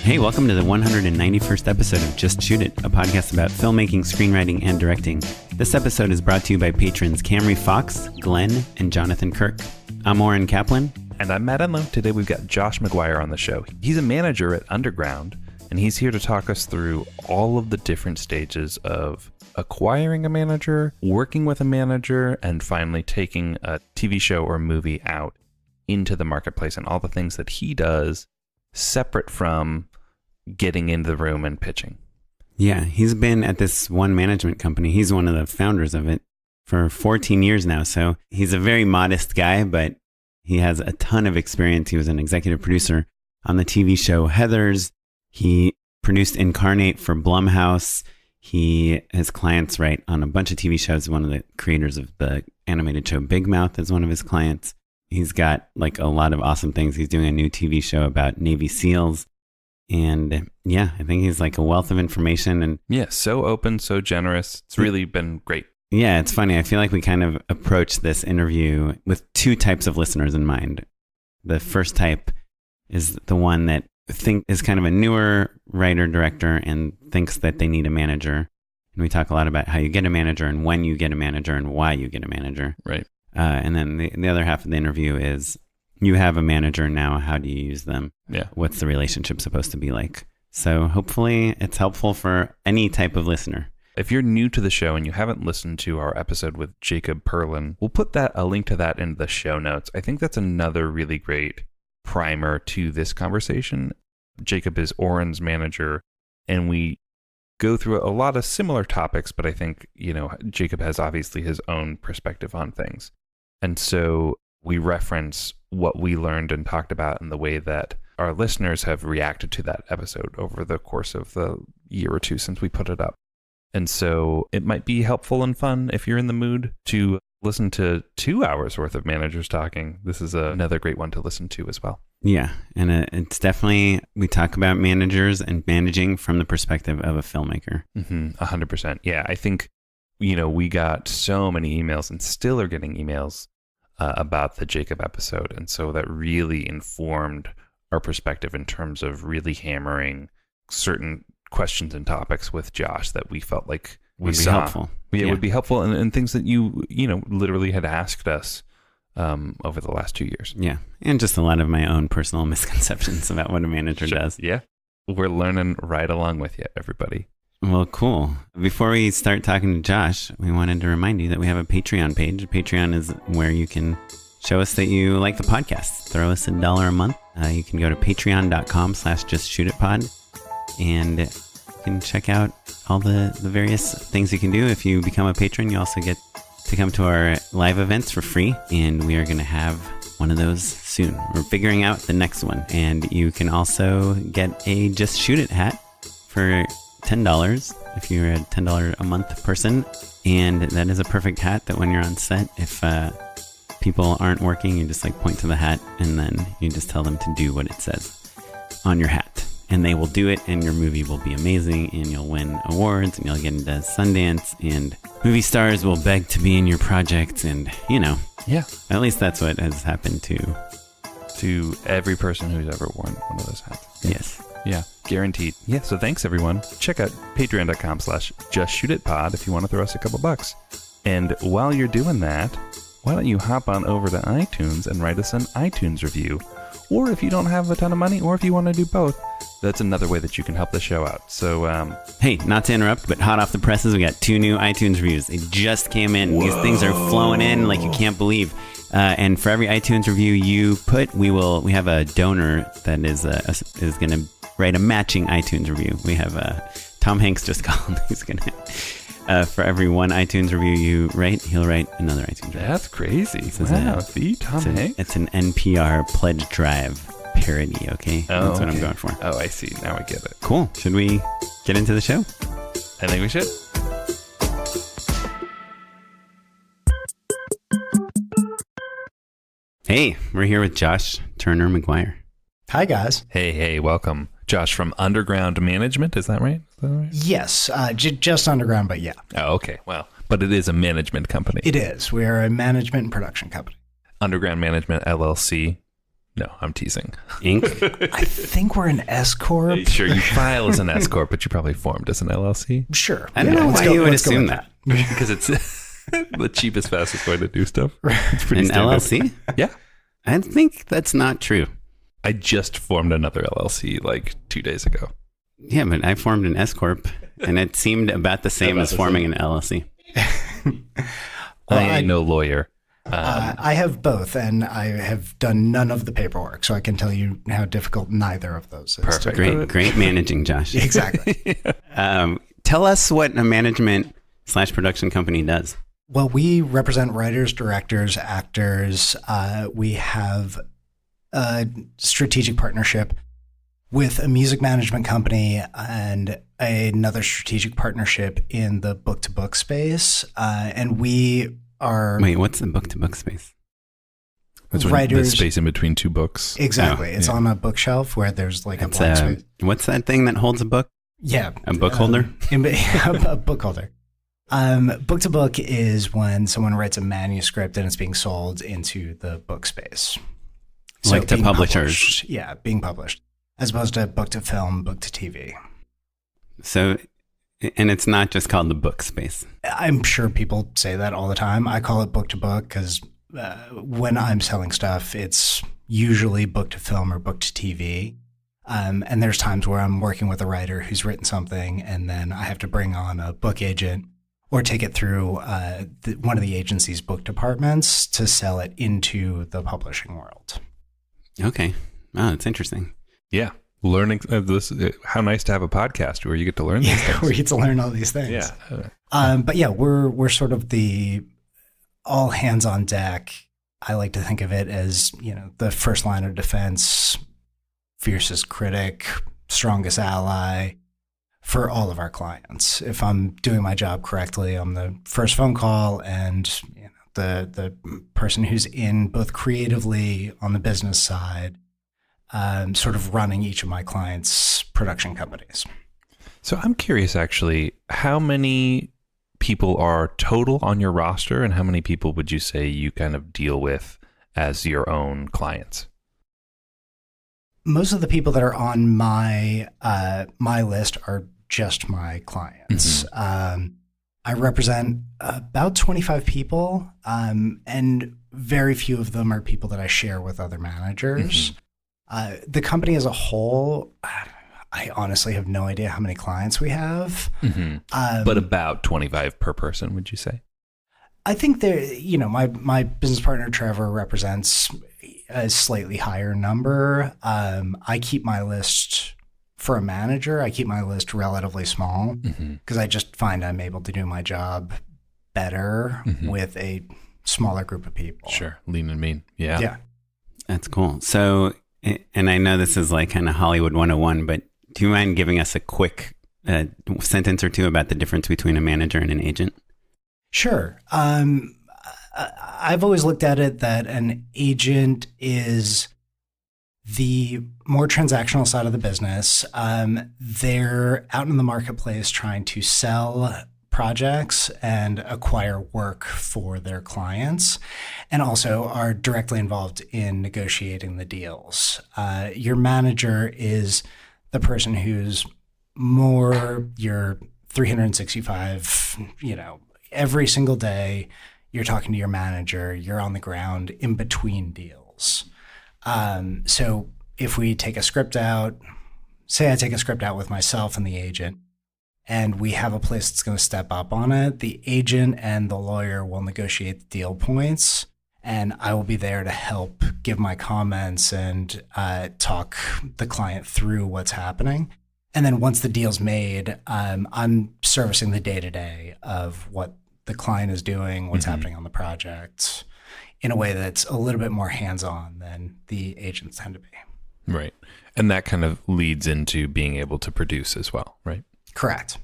Hey, welcome to the 191st episode of Just Shoot It, a podcast about filmmaking, screenwriting, and directing. This episode is brought to you by patrons Camry Fox, Glenn, and Jonathan Kirk. I'm Oren Kaplan. And I'm Matt Enlow. Today we've got Josh McGuire on the show. He's a manager at Underground, and he's here to talk us through all of the different stages of acquiring a manager, working with a manager, and finally taking a TV show or movie out into the marketplace and all the things that he does separate from getting into the room and pitching. Yeah, he's been at this one management company. He's one of the founders of it for 14 years now. So he's a very modest guy, but he has a ton of experience. He was an executive producer on the TV show Heathers. He produced Incarnate for Blumhouse. He has clients right on a bunch of TV shows. One of the creators of the animated show Big Mouth is one of his clients. He's got like a lot of awesome things. He's doing a new TV show about Navy SEALs. And yeah, I think he's like a wealth of information. And yeah, so open, so generous. It's really been great. Yeah, it's funny. I feel like we kind of approach this interview with two types of listeners in mind. The first type is the one that is kind of a newer writer, director, and thinks that they need a manager. And we talk a lot about how you get a manager and when you get a manager and why you get a manager. Right. And then the other half of the interview is you have a manager now. How do you use them? Yeah. What's the relationship supposed to be like? So hopefully it's helpful for any type of listener. If you're new to the show and you haven't listened to our episode with Jacob Perlin, we'll put a link to that in the show notes. I think that's another really great primer to this conversation. Jacob is Oren's manager, and we go through a lot of similar topics, but I think, Jacob has obviously his own perspective on things. And so we reference what we learned and talked about in the way that our listeners have reacted to that episode over the course of the year or two since we put it up. And so it might be helpful and fun if you're in the mood to listen to 2 hours worth of managers talking. This is another great one to listen to as well. Yeah. And it's definitely, we talk about managers and managing from the perspective of a filmmaker. 100%. Yeah. I think, we got so many emails and still are getting emails about the Jacob episode. And so that really informed our perspective in terms of really hammering certain questions and topics with Josh that we felt like would be helpful. Yeah, it would be helpful, and things that you literally had asked us over the last 2 years. Yeah, and just a lot of my own personal misconceptions about what a manager does. Yeah, we're learning right along with you, everybody. Well, cool. Before we start talking to Josh, we wanted to remind you that we have a Patreon page. Patreon is where you can show us that you like the podcast. Throw us $1 a month. You can go to patreon.com/justshootitpod and you can check out all the various things you can do. If you become a patron, you also get to come to our live events for free, and we are going to have one of those soon. We're figuring out the next one, and you can also get a Just Shoot It hat for $10 if you're a $10 a month person, and that is a perfect hat that when you're on set, if people aren't working, you just like point to the hat and then you just tell them to do what it says on your hat. And they will do it, and your movie will be amazing, and you'll win awards, and you'll get into Sundance, and movie stars will beg to be in your project, and, Yeah. At least that's what has happened to every person who's ever worn one of those hats. Yes. Yeah, guaranteed. Yeah, so thanks, everyone. Check out patreon.com/justshootitpod if you want to throw us a couple bucks. And while you're doing that, why don't you hop on over to iTunes and write us an iTunes review? Or if you don't have a ton of money, or if you want to do both, that's another way that you can help the show out. So, hey, not to interrupt, but hot off the presses, we got 2 new iTunes reviews. They just came in. Whoa. These things are flowing in like you can't believe. And for every iTunes review you put, we have a donor that is going to write a matching iTunes review. We have Tom Hanks just called. He's going to... for every one iTunes review you write, he'll write another iTunes review. That's crazy. Wow, Tom Hanks? It's an NPR Pledge Drive parody, okay? That's what I'm going for. Oh, I see. Now I get it. Cool. Should we get into the show? I think we should. Hey, we're here with Josh Turner McGuire. Hi, guys. Hey, welcome. Josh from Underground Management, is that right? Yes, just Underground, but yeah. Oh, okay. Well, but it is a management company. It is. We are a management and production company. Underground Management LLC. No, I'm teasing. Inc. I think we're an S corp. Sure, you file as an S corp, but you probably formed as an LLC. Sure. I don't know let's why go- you would let's go assume with that. Because it's the cheapest, fastest way to do stuff. It's pretty An standard. LLC? Yeah. I think that's not true. I just formed another LLC like 2 days ago. Yeah, but I formed an S corp, and it seemed about the same About as the forming an LLC. I ain't no lawyer. I have both, and I have done none of the paperwork, so I can tell you how difficult neither of those is. Perfect. Great managing, Josh. Exactly. Tell us what a management/production company does. Well, we represent writers, directors, actors. We have a strategic partnership with a music management company and another strategic partnership in the book-to-book space. And we are... Wait, what's the book-to-book space? That's when writers- the space in between two books. Exactly. Oh, It's yeah. on a bookshelf where there's like It's a blank space. what's that thing that holds a book? Yeah. A book holder? A book holder. Book to book is when someone writes a manuscript and it's being sold into the book space. Like to being publishers. published. Yeah, being published. As opposed to book to film, book to TV. So, and it's not just called the book space. I'm sure people say that all the time. I call it book to book because when I'm selling stuff, it's usually book to film or book to TV. And there's times where I'm working with a writer who's written something and then I have to bring on a book agent or take it through one of the agency's book departments to sell it into the publishing world. Okay. Oh, it's interesting. Yeah. Learning this. How nice to have a podcast where you get to learn these Yeah, things. we get to learn all these things. Yeah. But yeah, we're sort of the all hands on deck. I like to think of it as, the first line of defense, fiercest critic, strongest ally for all of our clients. If I'm doing my job correctly, I'm the first phone call and the person who's in both creatively on the business side, sort of running each of my clients' production companies. So I'm curious, actually, how many people are total on your roster and how many people would you say you kind of deal with as your own clients? Most of the people that are on my my list are just my clients. I represent about 25 people, and very few of them are people that I share with other managers. The company as a whole, I honestly have no idea how many clients we have. But about 25 per person, would you say? I think my business partner, Trevor, represents a slightly higher number. I keep my list for a manager. I keep my list relatively small because I just find I'm able to do my job better with a smaller group of people. Sure. Lean and mean. Yeah. Yeah. That's cool. So, and I know this is like kind of Hollywood 101, but do you mind giving us a quick sentence or two about the difference between a manager and an agent? Sure. I've always looked at it that an agent is the more transactional side of the business. They're out in the marketplace trying to sell projects and acquire work for their clients, and also are directly involved in negotiating the deals. Your manager is the person who's more your 365, every single day you're talking to your manager, you're on the ground in between deals. So if we take a script out, say I take a script out with myself and the agent, and we have a place that's going to step up on it, the agent and the lawyer will negotiate the deal points, and I will be there to help give my comments and talk the client through what's happening. And then once the deal's made, I'm servicing the day-to-day of what the client is doing, what's happening on the project, in a way that's a little bit more hands-on than the agents tend to be. Right. And that kind of leads into being able to produce as well, right? Correct.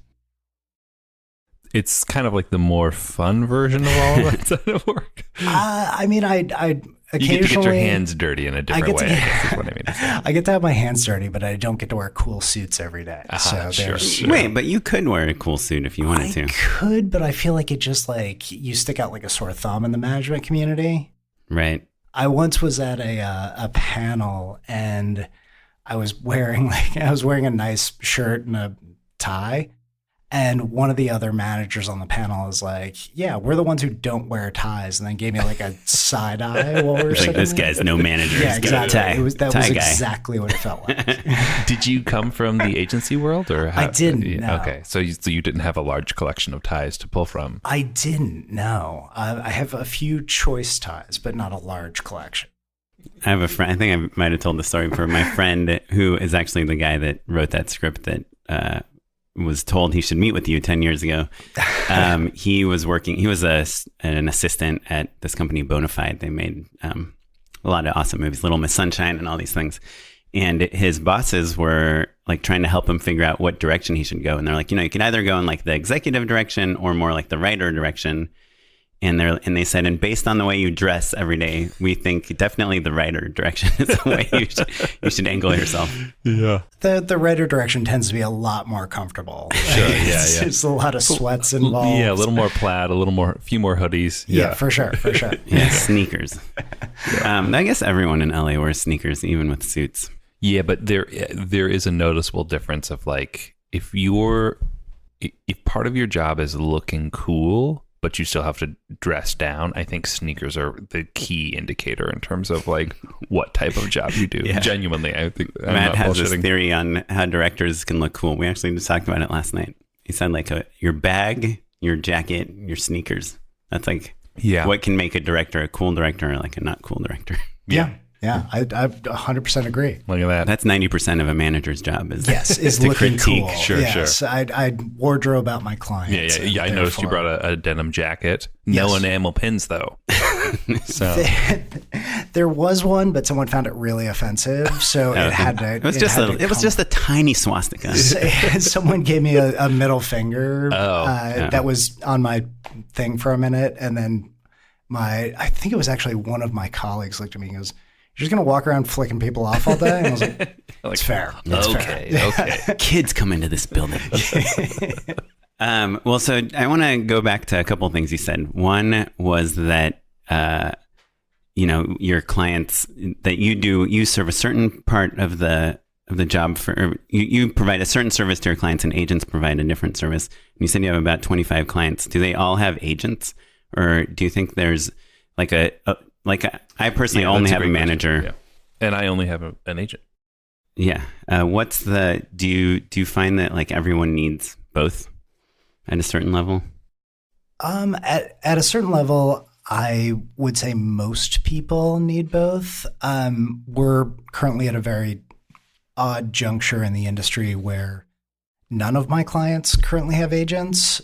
It's kind of like the more fun version of all of that side of work. I occasionally... You get to get your hands dirty in a different way, I guess is what I mean to say. I get to have my hands dirty, but I don't get to wear cool suits every day. Sure. Wait, but you could wear a cool suit if you wanted to. I could, but I feel like it just you stick out like a sore thumb in the management community. Right. I once was at a panel, and I was wearing a nice shirt and a tie. And one of the other managers on the panel was like, "Yeah, we're the ones who don't wear ties," and then gave me like a side eye while we were sitting this there. guy's no manager. Yeah, exactly. That was guy. exactly what it felt like. Did you come from the agency world, or how? I didn't. No. Okay, so you didn't have a large collection of ties to pull from. I didn't. No, I have a few choice ties, but not a large collection. I have a friend. I think I might have told the story before. My friend, who is actually the guy that wrote that script that was told he should meet with you 10 years ago. He was an assistant at this company, Bonafide. They made a lot of awesome movies, Little Miss Sunshine and all these things. And his bosses were like trying to help him figure out what direction he should go. And they're like, you could either go in like the executive direction or more like the writer direction. And they said, and based on the way you dress every day, we think definitely the writer direction is the way you should angle yourself. Yeah. The writer direction tends to be a lot more comfortable. Sure. Yeah. There's a lot of sweats involved. Yeah, a little more plaid, a few more hoodies. Yeah, for sure. Yeah, sneakers. I guess everyone in LA wears sneakers, even with suits. Yeah, but there is a noticeable difference of like if part of your job is looking cool, but you still have to dress down, I think sneakers are the key indicator in terms of like what type of job you do. Yeah. Genuinely, I think Matt has this theory on how directors can look cool. We actually just talked about it last night. He said like your bag, your jacket, your sneakers. That's like what can make a director a cool director or like a not cool director. Yeah, I 100% agree. Look at that. That's 90% of a manager's job is is to looking critique. cool. Sure. I'd wardrobe out my clients. Yeah. I noticed you brought a denim jacket. No enamel pins though. So there was one, but someone found it really offensive, so it had to. It was just a tiny swastika. Someone gave me a middle finger that was on my thing for a minute, and then I think it was actually one of my colleagues looked at me and goes, "You're just going to walk around flicking people off all day?" And I was like, it's fair. Okay. Kids come into this building. Well, so I want to go back to a couple of things you said. One was that, your clients that you serve a certain part of the job you provide a certain service to your clients, and agents provide a different service. And you said you have about 25 clients. Do they all have agents, or do you think there's like I personally only have a manager, and I only have an agent. Yeah. Do you find that like everyone needs both at a certain level? At a certain level, I would say most people need both. We're currently at a very odd juncture in the industry where none of my clients currently have agents.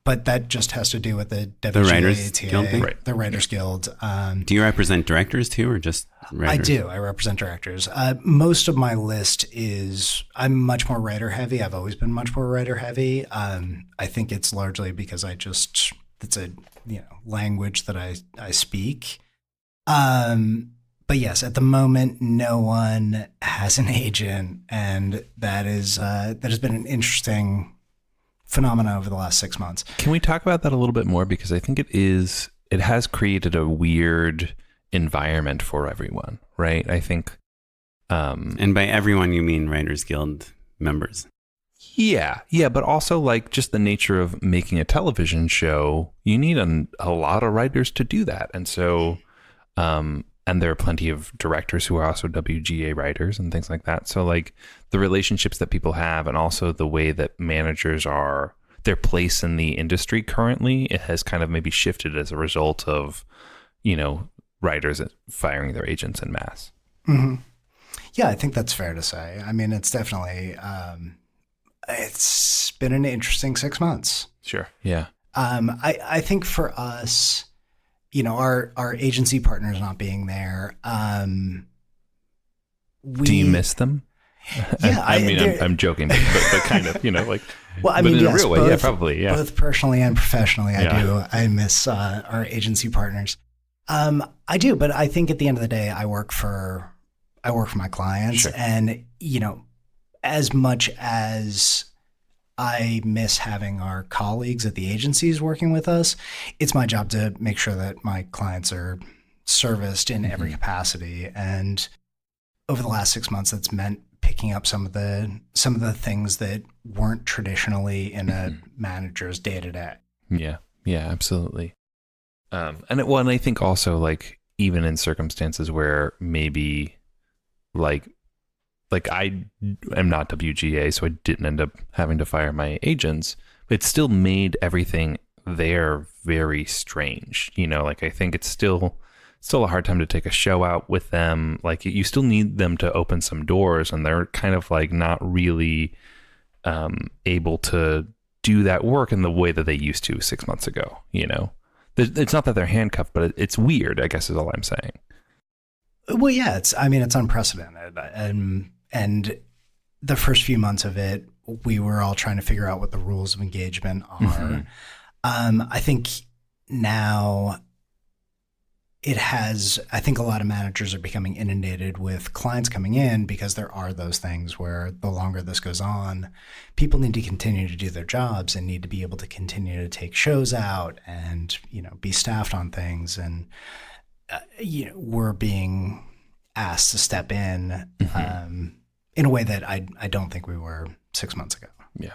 But that just has to do with the Writers Guild thing? Right. The Writers Guild. Do you represent directors too, or just writers? I do. I represent directors. Most of my list I'm much more writer heavy. I've always been much more writer heavy. I think it's largely because it's a language that I speak. But yes, at the moment, no one has an agent, and that has been an interesting phenomena over the last 6 months. Can we talk about that a little bit more? Because I think it has created a weird environment for everyone, right? I think. And by everyone, you mean Writers Guild members. Yeah. But also like just the nature of making a television show, you need a lot of writers to do that. And so, and there are plenty of directors who are also WGA writers and things like that. So like the relationships that people have, and also the way that managers their place in the industry currently, it has kind of maybe shifted as a result of, writers firing their agents en masse. Mm-hmm. Yeah, I think that's fair to say. I mean, it's definitely, it's been an interesting 6 months. Sure. Yeah. I think for us, our agency partners not being there. Do you miss them? Yeah, I'm joking, but kind of, like. Well, I mean, in yes, a real way, both, yeah, probably, yeah. Both personally and professionally, I do. I miss our agency partners. I do, but I think at the end of the day, I work for my clients, sure. And as much as I miss having our colleagues at the agencies working with us, it's my job to make sure that my clients are serviced in every capacity. And over the last 6 months, that's meant picking up some of the things that weren't traditionally in a manager's day to day. Yeah, absolutely. And I think also like even in circumstances where maybe like I am not WGA, so I didn't end up having to fire my agents, but it still made everything there very strange. Like I think it's still a hard time to take a show out with them. Like you still need them to open some doors, and they're kind of like not really able to do that work in the way that they used to 6 months ago. It's not that they're handcuffed, but it's weird, I guess is all I'm saying. Well, yeah, it's unprecedented. And the first few months of it, we were all trying to figure out what the rules of engagement are. I think now I think a lot of managers are becoming inundated with clients coming in, because there are those things where the longer this goes on, people need to continue to do their jobs and need to be able to continue to take shows out and, be staffed on things. And, we're being asked to step in a way that I don't think we were 6 months ago. Yeah.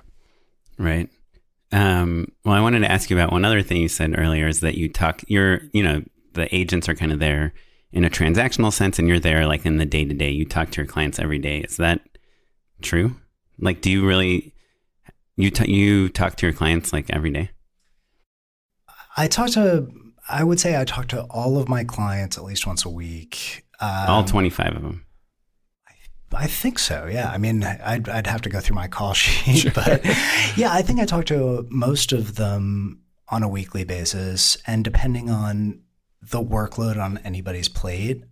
Right. Well, I wanted to ask you about one other thing you said earlier, is that the agents are kind of there in a transactional sense, and you're there like in the day to day. You talk to your clients every day. Is that true? Like, do you really, you talk to your clients like every day? I would say I talk to all of my clients at least once a week. All 25 of them. I think so. Yeah. I mean, I'd have to go through my call sheet, but yeah, I think I talk to most of them on a weekly basis, and depending on the workload on anybody's plate,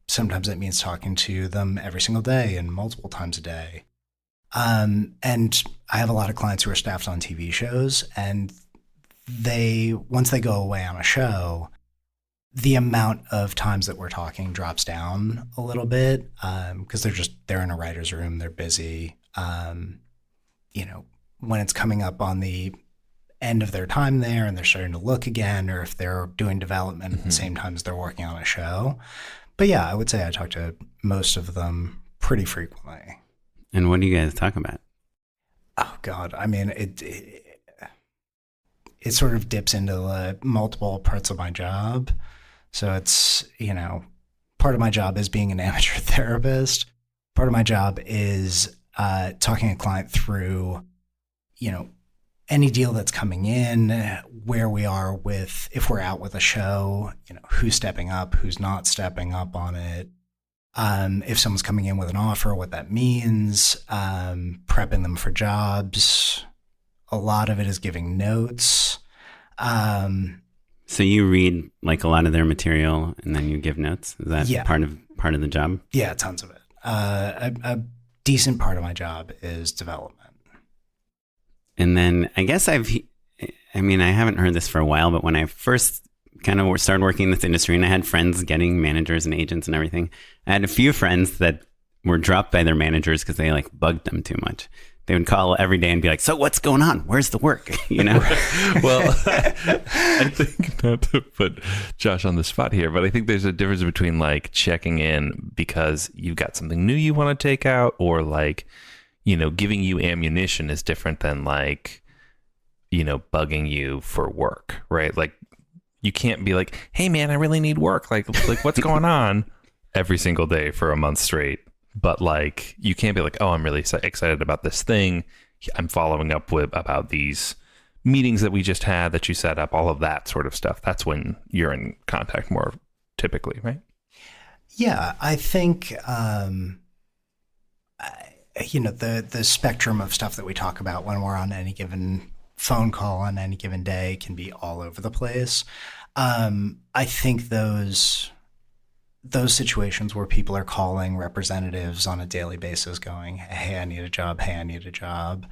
sometimes it means talking to them every single day and multiple times a day. And I have a lot of clients who are staffed on TV shows, and once they go away on a show, the amount of times that we're talking drops down a little bit, because they're in a writer's room, they're busy. When it's coming up on the end of their time there and they're starting to look again, or if they're doing development at the same time as they're working on a show. But yeah, I would say I talk to most of them pretty frequently. And what do you guys talk about? Oh God. I mean, it sort of dips into multiple parts of my job. So it's, part of my job is being an amateur therapist. Part of my job is talking a client through, any deal that's coming in, where we are with, if we're out with a show, who's stepping up, who's not stepping up on it. If someone's coming in with an offer, what that means, prepping them for jobs. A lot of it is giving notes. So you read like a lot of their material and then you give notes? Is that part of the job? Yeah, tons of it. A decent part of my job is development. And then I guess I haven't heard this for a while, but when I first kind of started working in this industry and I had friends getting managers and agents and everything, I had a few friends that were dropped by their managers because they like bugged them too much. They would call every day and be like, so what's going on? Where's the work? Well, I think, not to put Josh on the spot here, but I think there's a difference between like checking in because you've got something new you want to take out, or like, giving you ammunition is different than like, bugging you for work, right? Like you can't be like, hey man, I really need work. Like what's going on every single day for a month straight. But like, you can't be like, oh, I'm really excited about this thing. I'm following up about these meetings that we just had that you set up, all of that sort of stuff. That's when you're in contact more typically, right? Yeah, I think, the spectrum of stuff that we talk about when we're on any given phone call on any given day can be all over the place. I think those situations where people are calling representatives on a daily basis going, hey, I need a job. Hey, I need a job.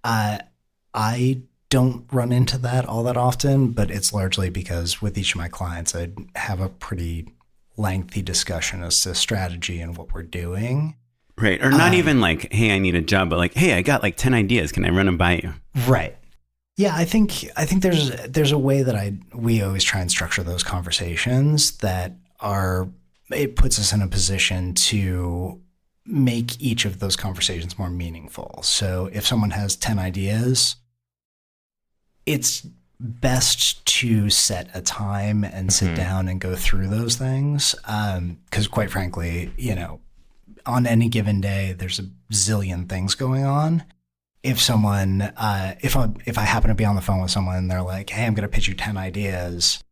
I don't run into that all that often, but it's largely because with each of my clients, I have a pretty lengthy discussion as to strategy and what we're doing. Right. Or not even like, hey, I need a job, but like, hey, I got like 10 ideas. Can I run them by you? Right. Yeah, I think there's a way that we always try and structure those conversations that it puts us in a position to make each of those conversations more meaningful. So if someone has 10 ideas, it's best to set a time and sit down and go through those things. Because quite frankly, on any given day, there's a zillion things going on. If someone, if I happen to be on the phone with someone and they're like, hey, I'm going to pitch you 10 ideas.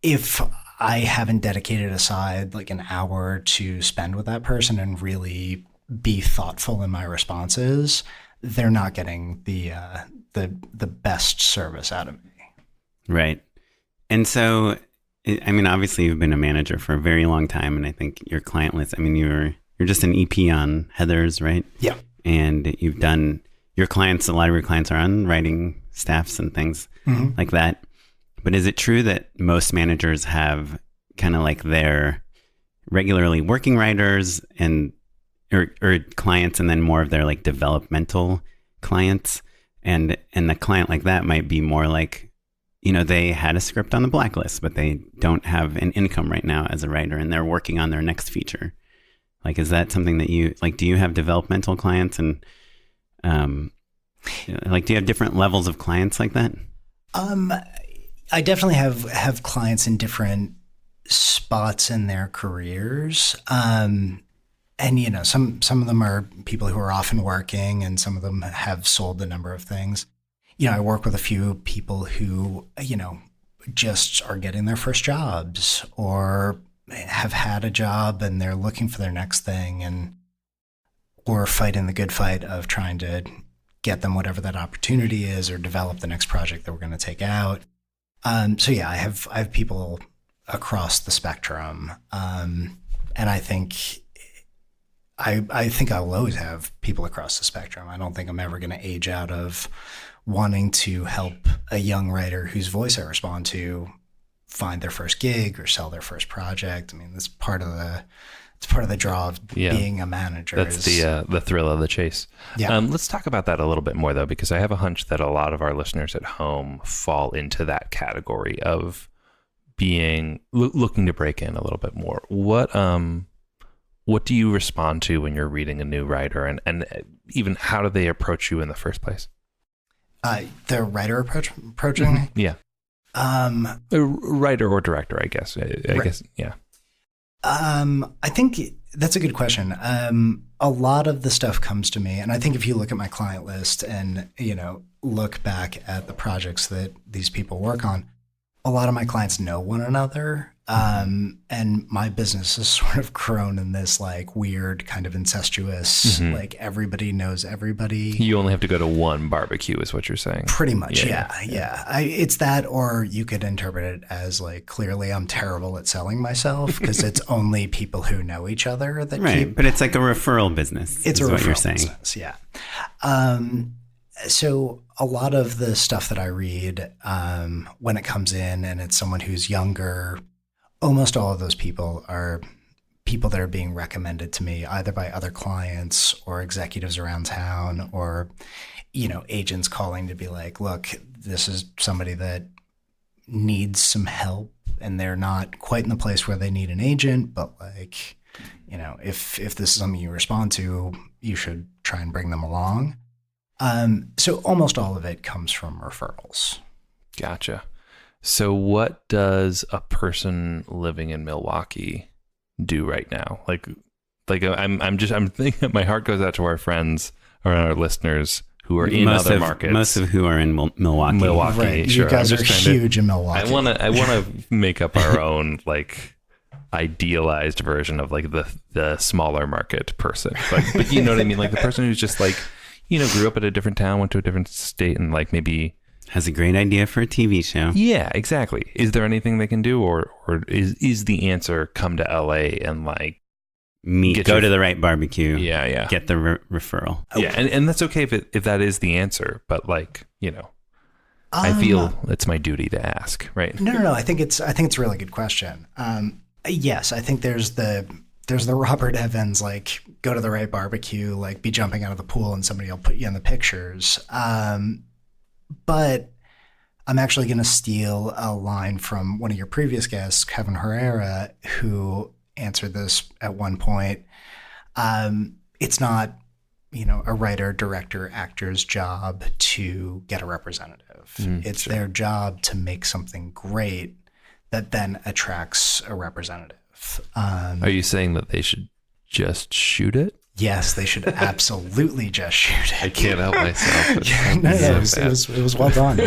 If I haven't dedicated aside like an hour to spend with that person and really be thoughtful in my responses, they're not getting the best service out of me. Right. And so, I mean, obviously you've been a manager for a very long time, and I think your client list, I mean, you're just an EP on Heathers, right? Yeah. And you've done, a lot of your clients are on writing staffs and things like that. But is it true that most managers have kind of like their regularly working writers or clients, and then more of their like developmental clients, and the client like that might be more like, they had a script on the blacklist, but they don't have an income right now as a writer, and they're working on their next feature. Like, is that something that you like? Do you have developmental clients, and like, do you have different levels of clients like that? I definitely have clients in different spots in their careers. And, some of them are people who are often working, and some of them have sold a number of things. I work with a few people who, just are getting their first jobs, or have had a job and they're looking for their next thing, and we're fighting the good fight of trying to get them whatever that opportunity is, or develop the next project that we're going to take out. So yeah, I have people across the spectrum. And I think I will always have people across the spectrum. I don't think I'm ever going to age out of wanting to help a young writer whose voice I respond to find their first gig or sell their first project. I mean, that's part of the draw of being a manager. That's the thrill of the chase. Yeah. Let's talk about that a little bit more, though, because I have a hunch that a lot of our listeners at home fall into that category of being looking to break in a little bit more. What do you respond to when you're reading a new writer, and even how do they approach you in the first place? The writer approaching me? Yeah. A writer or director, I guess. I guess, yeah. I think that's a good question. A lot of the stuff comes to me, and I think if you look at my client list and, look back at the projects that these people work on, a lot of my clients know one another. And my business has sort of grown in this like weird kind of incestuous, like everybody knows everybody. You only have to go to one barbecue is what you're saying. Pretty much. Yeah. It's that, or you could interpret it as like, clearly I'm terrible at selling myself because it's only people who know each other that keep. But it's like a referral business. It's a referral referral you're saying. business. Yeah. So a lot of the stuff that I read, when it comes in and it's someone who's younger, almost all of those people are people that are being recommended to me either by other clients or executives around town, or, agents calling to be like, look, this is somebody that needs some help and they're not quite in the place where they need an agent, but like, if this is something you respond to, you should try and bring them along. So almost all of it comes from referrals. Gotcha. So what does a person living in Milwaukee do right now? Like I'm thinking, my heart goes out to our friends or our listeners who are in other markets. Most of who are in Milwaukee. Right. Sure. You guys are huge in Milwaukee. I want to make up our own like idealized version of like the smaller market person. But you know what I mean? Like the person who's just like, grew up at a different town, went to a different state, and like maybe has a great idea for a TV show. Yeah, exactly. Is there anything they can do, or is the answer come to LA and like go to the right barbecue? Yeah. Get the referral. Yeah, and that's okay if that is the answer, but like, I feel it's my duty to ask, right? No. I think it's a really good question. Yes, I think there's the Robert Evans, like, go to the right barbecue, like be jumping out of the pool and somebody will put you in the pictures. But I'm actually going to steal a line from one of your previous guests, Kevin Herrera, who answered this at one point. It's not, a writer, director, actor's job to get a representative. It's their job to make something great that then attracts a representative. Are you saying that they should just shoot it? Yes, they should absolutely just shoot it. I can't help myself. It was well done.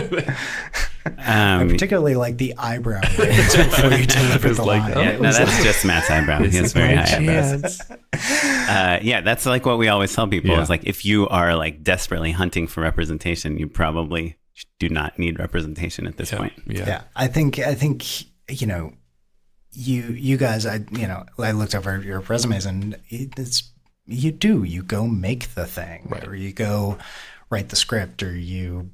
I particularly like the eyebrow raise before you deliver the line. Yeah, no, that's just Matt's eyebrow. He has very high eyebrows. That's like what we always tell people is like, if you are like desperately hunting for representation, you probably do not need representation at this point. Yeah. I think you guys, I looked over your resumes and you go make the thing, right? Or you go write the script, or you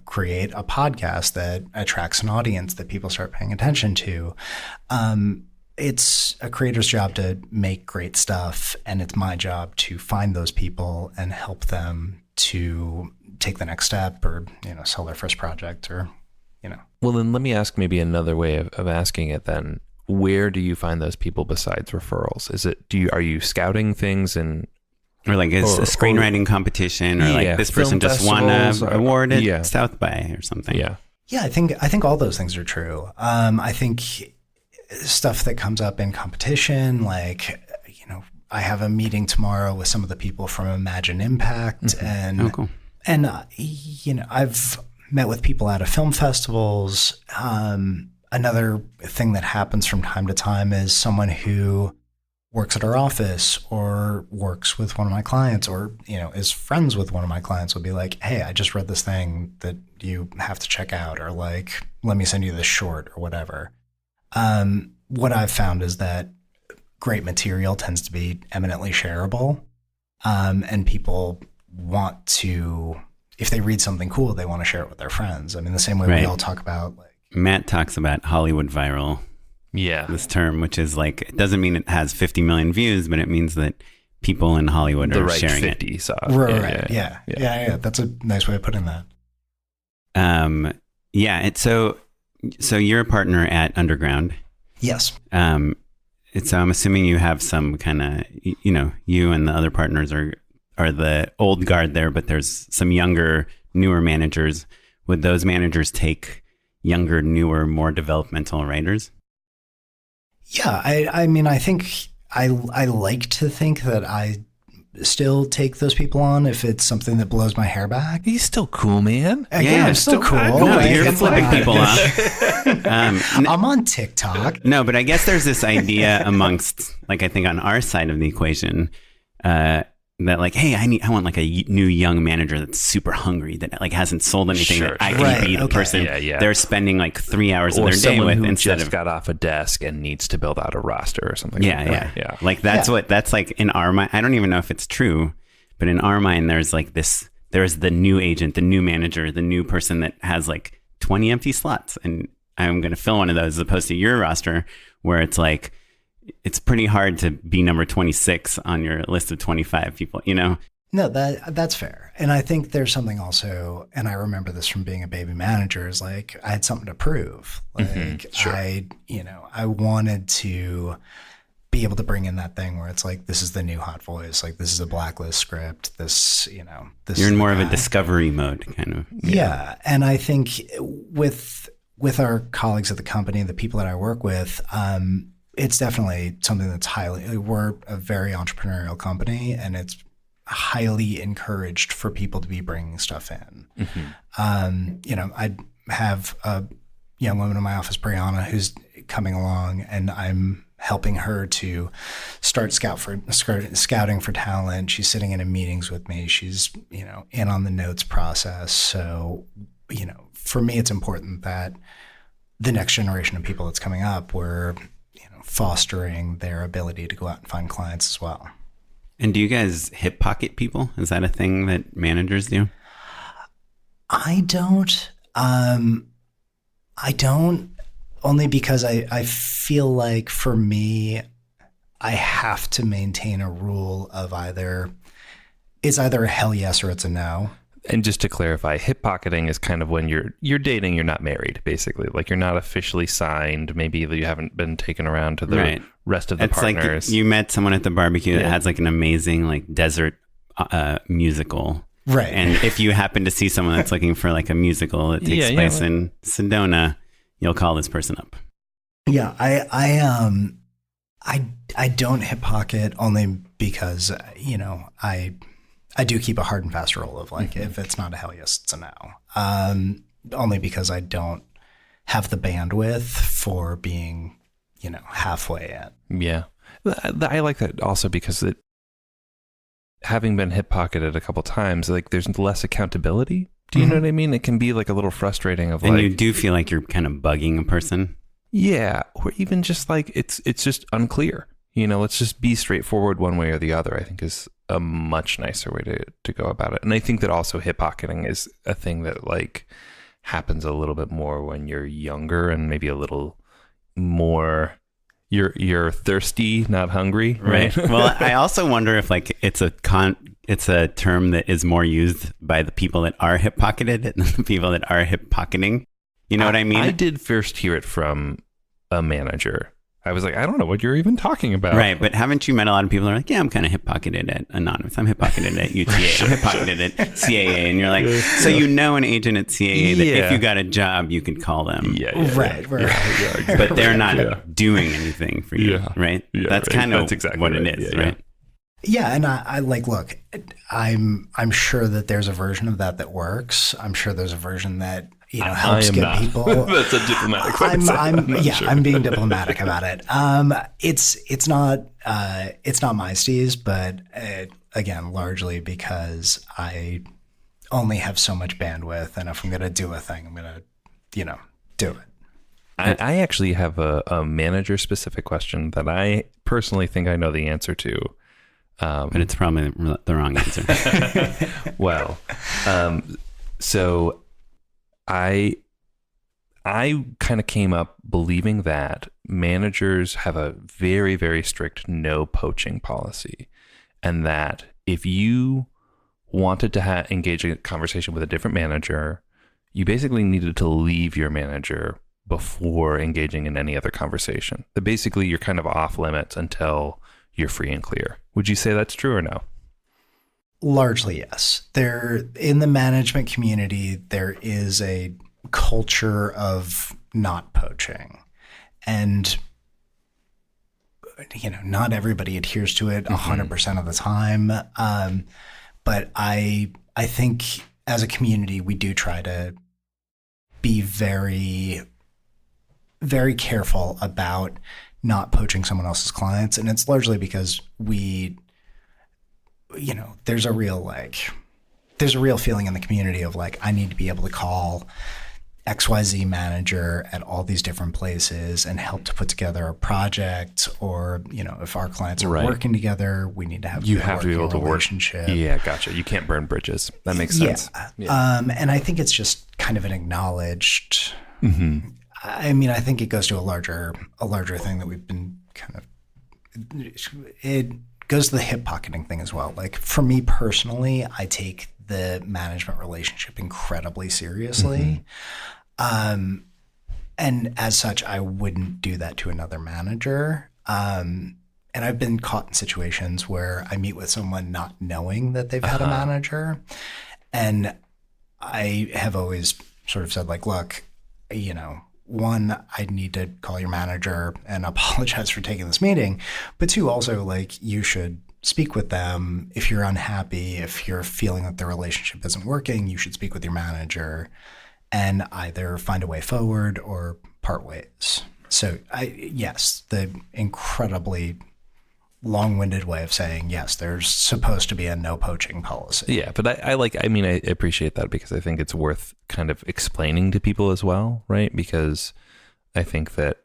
create a podcast that attracts an audience that people start paying attention to. It's a creator's job to make great stuff, and it's my job to find those people and help them to take the next step, or sell their first project, or Well, then let me ask maybe another way of asking it then. Where do you find those people besides referrals? Are you scouting things or like a screenwriting competition, or like this person just won an award at South by or something? Yeah, I think all those things are true. I think stuff that comes up in competition, like I have a meeting tomorrow with some of the people from Imagine Impact, and cool. And I've met with people out of film festivals. Another thing that happens from time to time is someone who works at our office or works with one of my clients, or is friends with one of my clients, will be like, hey, I just read this thing that you have to check out, or like, let me send you this short, or whatever. What I've found is that great material tends to be eminently shareable, and people want to, if they read something cool, they want to share it with their friends. I mean, the same way we all talk about, like, Matt talks about Hollywood viral. This term, which is like, it doesn't mean it has 50 million views, but it means that people in Hollywood are sharing 50 it. Saw. Right. Yeah. That's a nice way of putting that. So you're a partner at Underground. Yes. So I'm assuming you have some kind of, you and the other partners are the old guard there, but there's some younger, newer managers. Would those managers take younger, newer, more developmental writers? Yeah, I mean, I think I like to think that I still take those people on if it's something that blows my hair back. He's still cool, man. I'm still cool. No, you're flipping people off. I'm on TikTok. No, but I guess there's this idea amongst, like, I think on our side of the equation, that like, hey, I want like a new young manager that's super hungry, that like hasn't sold anything, that I can be the person they're spending like 3 hours of their day with, instead of got off a desk and needs to build out a roster or something. Like that's that's like in our mind. I don't even know if it's true, but in our mind, there's like this. There's the new agent, the new manager, the new person that has like 20 empty slots, and I'm going to fill one of those, as opposed to your roster where it's like, it's pretty hard to be number 26 on your list of 25 people, No, that's fair. And I think there's something also, and I remember this from being a baby manager, is like, I had something to prove. Like, I wanted to be able to bring in that thing where it's like, this is the new hot voice. Like, this is a blacklist script. This, this. You're in more of a discovery mode, kind of. Yeah. And I think with our colleagues at the company, the people that I work with, it's definitely something that's we're a very entrepreneurial company, and it's highly encouraged for people to be bringing stuff in. I have a young woman in my office, Brianna, who's coming along, and I'm helping her to start scouting for talent. She's sitting in meetings with me. She's, in on the notes process. So, for me, it's important that the next generation of people that's coming up, we're fostering their ability to go out and find clients as well. And do you guys hip pocket people? Is that a thing that managers do? I don't. Only because I feel like for me, I have to maintain a rule of it's either a hell yes or it's a no. And just to clarify, hippocketing is kind of when you're dating, you're not married, basically. Like you're not officially signed. Maybe you haven't been taken around to the rest of the partners. Like you met someone at the barbecue that has like an amazing like desert musical. Right. And if you happen to see someone that's looking for like a musical that takes place in Sedona, you'll call this person up. Yeah, I don't hip-pocket only because, you know, I do keep a hard and fast rule of like, if it's not a hell yes, it's a no. Only because I don't have the bandwidth for being, you know, halfway in. Yeah. I like that also because having been hip-pocketed a couple times, like there's less accountability. Do you know what I mean? It can be like a little frustrating of and you do feel like you're kind of bugging a person. Yeah. Or even just like, it's just unclear. You know, let's just be straightforward one way or the other, I think is a much nicer way to go about it. And I think that also hip-pocketing is a thing that like happens a little bit more when you're younger and maybe a little more you're thirsty, not hungry, right? Well, I also wonder if like it's a term that is more used by the people that are hip-pocketed than the people that are hip-pocketing. You know what I mean? I did first hear it from a manager. I was like, I don't know what you're even talking about. Right, but haven't you met a lot of people who are like, yeah, I'm kind of hip-pocketed at Anonymous. I'm hip-pocketed at UTA. I'm hip-pocketed at CAA. And you're like, so you know an agent at CAA that if you got a job, you could call them. Right. Exactly. But they're not doing anything for you, right? That's kind of exactly what it is, right? Yeah, and I like, look, I'm sure that there's a version of that works. I'm sure there's a version that, you know, helps get people. That's a diplomatic way to say it. I'm being diplomatic about it. It's not my steez, but again, largely because I only have so much bandwidth, and if I'm going to do a thing, I'm going to, you know, do it. I actually have a manager specific question that I personally think I know the answer to. But it's probably the wrong answer. Well, so I kind of came up believing that managers have a very, very strict no poaching policy, and that if you wanted to engage in a conversation with a different manager, you basically needed to leave your manager before engaging in any other conversation. That basically you're kind of off limits until you're free and clear. Would you say that's true or no? Largely, yes. In the management community, there is a culture of not poaching. And, you know, not everybody adheres to it 100% of the time. But I think as a community, we do try to be very, very careful about not poaching someone else's clients. And it's largely because you know, there's a real feeling in the community of like, I need to be able to call XYZ manager at all these different places and help to put together a project, or, you know, if our clients are working together, we need to have you have to be able to work. Yeah, gotcha. You can't burn bridges. That makes sense. Yeah. And I think it's just kind of an acknowledged. I mean, I think it goes to a larger thing that we've been kind of. It goes to the hip-pocketing thing as well. Like for me personally, I take the management relationship incredibly seriously. And as such, I wouldn't do that to another manager. And I've been caught in situations where I meet with someone not knowing that they've had a manager. And I have always sort of said like, look, you know, one, I need to call your manager and apologize for taking this meeting. But two, also like you should speak with them. If you're unhappy, if you're feeling that the relationship isn't working, you should speak with your manager and either find a way forward or part ways. So yes, the incredibly long-winded way of saying, yes, there's supposed to be a no poaching policy. Yeah, but I appreciate that because I think it's worth kind of explaining to people as well, right? Because I think that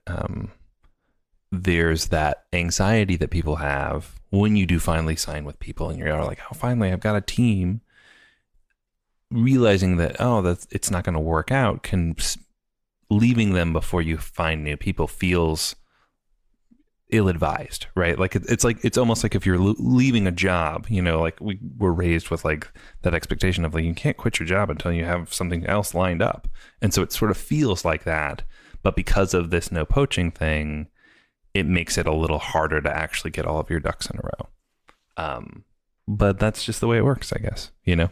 there's that anxiety that people have when you do finally sign with people and you're like, oh, finally, I've got a team. Realizing that, it's not going to work out, leaving them before you find new people feels ill-advised, right? Like it's almost like if you're leaving a job, you know, like we were raised with like that expectation of like, you can't quit your job until you have something else lined up. And so it sort of feels like that. But because of this no poaching thing, it makes it a little harder to actually get all of your ducks in a row. But that's just the way it works, I guess, you know?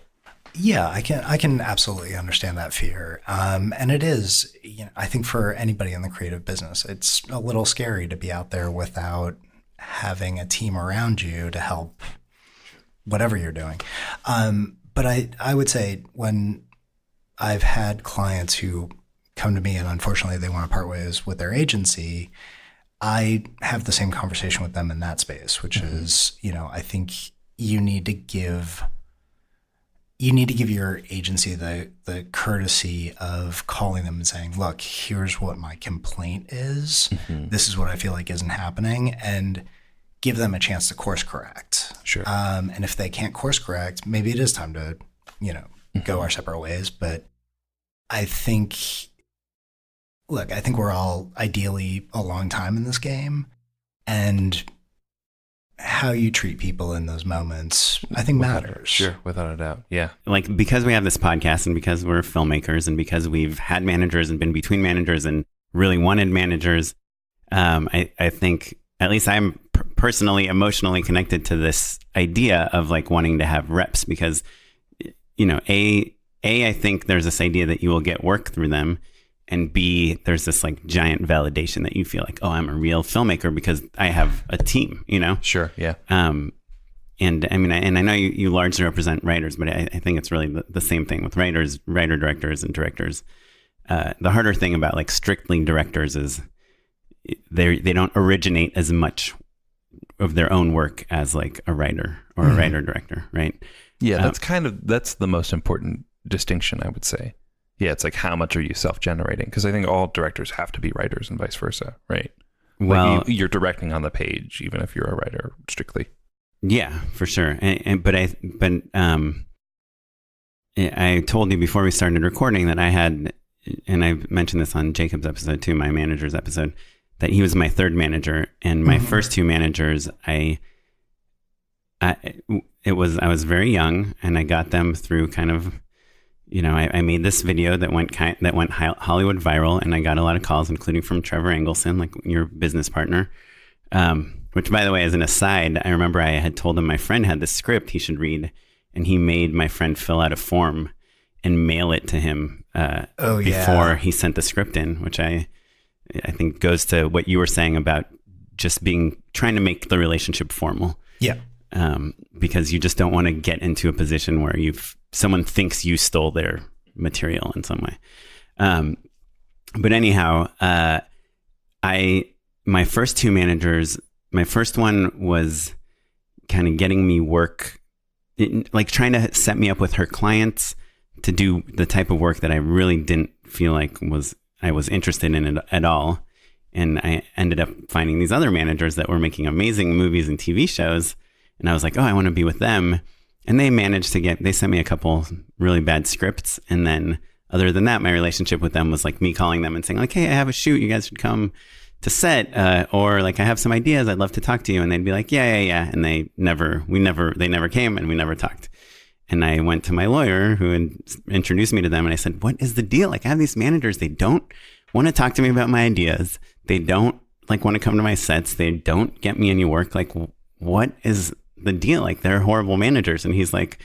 Yeah, I can absolutely understand that fear. And it is, you know, I think for anybody in the creative business, it's a little scary to be out there without having a team around you to help whatever you're doing. But I would say when I've had clients who come to me and unfortunately they want to part ways with their agency, I have the same conversation with them in that space, which is, you know, I think you need to give your agency the courtesy of calling them and saying, look, here's what my complaint is. This is what I feel like isn't happening, and give them a chance to course correct. Sure. And if they can't course correct, maybe it is time to, you know, go our separate ways. But I think we're all ideally a long time in this game, and how you treat people in those moments, I think matters. Sure, without a doubt. Yeah. Like, because we have this podcast and because we're filmmakers and because we've had managers and been between managers and really wanted managers, I think at least I'm personally emotionally connected to this idea of like wanting to have reps because, you know, I think there's this idea that you will get work through them. And B, there's this like giant validation that you feel like, oh, I'm a real filmmaker because I have a team, you know? Sure, yeah. And I mean, I know you largely represent writers, but I think it's really the same thing with writers, writer-directors, and directors. The harder thing about like strictly directors is they don't originate as much of their own work as like a writer or a writer-director, right? Yeah, that's the most important distinction, I would say. Yeah, it's like, how much are you self-generating? Because I think all directors have to be writers and vice versa, right? Well, like you're directing on the page, even if you're a writer strictly. Yeah, for sure. But I told you before we started recording that I had, and I mentioned this on Jacob's episode too, my manager's episode, that he was my third manager, and my first two managers, I was very young, and I got them through kind of. You know, I made this video that went Hollywood viral, and I got a lot of calls, including from Trevor Engelson, like your business partner. Which, by the way, as an aside, I remember I had told him my friend had this script he should read, and he made my friend fill out a form and mail it to him before he sent the script in, which I think goes to what you were saying about just trying to make the relationship formal. Yeah. Because you just don't want to get into a position where someone thinks you stole their material in some way. But anyhow, my first two managers, my first one was kind of getting me work, like trying to set me up with her clients to do the type of work that I really didn't feel like I was interested in it at all. And I ended up finding these other managers that were making amazing movies and TV shows. And I was like, oh, I want to be with them. And they sent me a couple really bad scripts. And then other than that, my relationship with them was like me calling them and saying like, hey, I have a shoot. You guys should come to set. Or like, I have some ideas. I'd love to talk to you. And they'd be like, yeah. And they never came and we never talked. And I went to my lawyer who had introduced me to them. And I said, what is the deal? Like, I have these managers. They don't want to talk to me about my ideas. They don't like want to come to my sets. They don't get me any work. Like, what is the deal? Like, they're horrible managers. And he's like,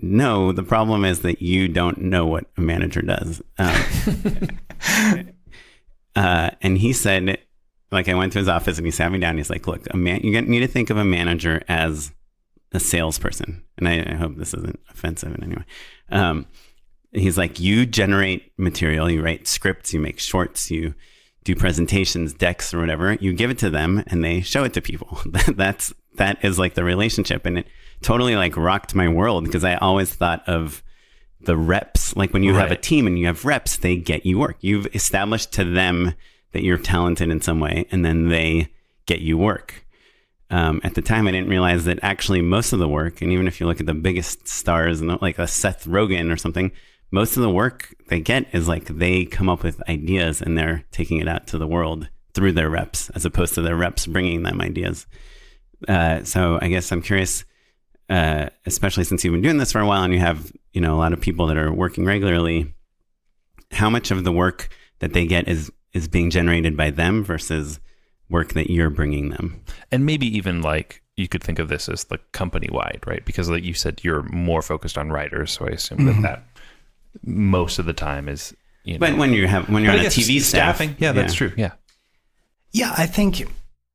no, the problem is that you don't know what a manager does. And he said, like, I went to his office and he sat me down. He's like, look, you need to think of a manager as a salesperson. And I hope this isn't offensive in any way. He's like, you generate material, you write scripts, you make shorts, you do presentations, decks or whatever. You give it to them and they show it to people. That is like the relationship. And it totally like rocked my world because I always thought of the reps. Like when you have a team and you have reps, they get you work. You've established to them that you're talented in some way and then they get you work. At the time, I didn't realize that actually most of the work, and even if you look at the biggest stars like a Seth Rogen or something, most of the work they get is like they come up with ideas and they're taking it out to the world through their reps as opposed to their reps bringing them ideas. So I guess I'm curious, especially since you've been doing this for a while and you have, a lot of people that are working regularly, how much of the work that they get is being generated by them versus work that you're bringing them? And maybe even like, you could think of this as the company wide, right? Because like you said, you're more focused on writers. So I assume that most of the time is, But when you're on a TV staffing, staff, that's true. Yeah. Yeah, I think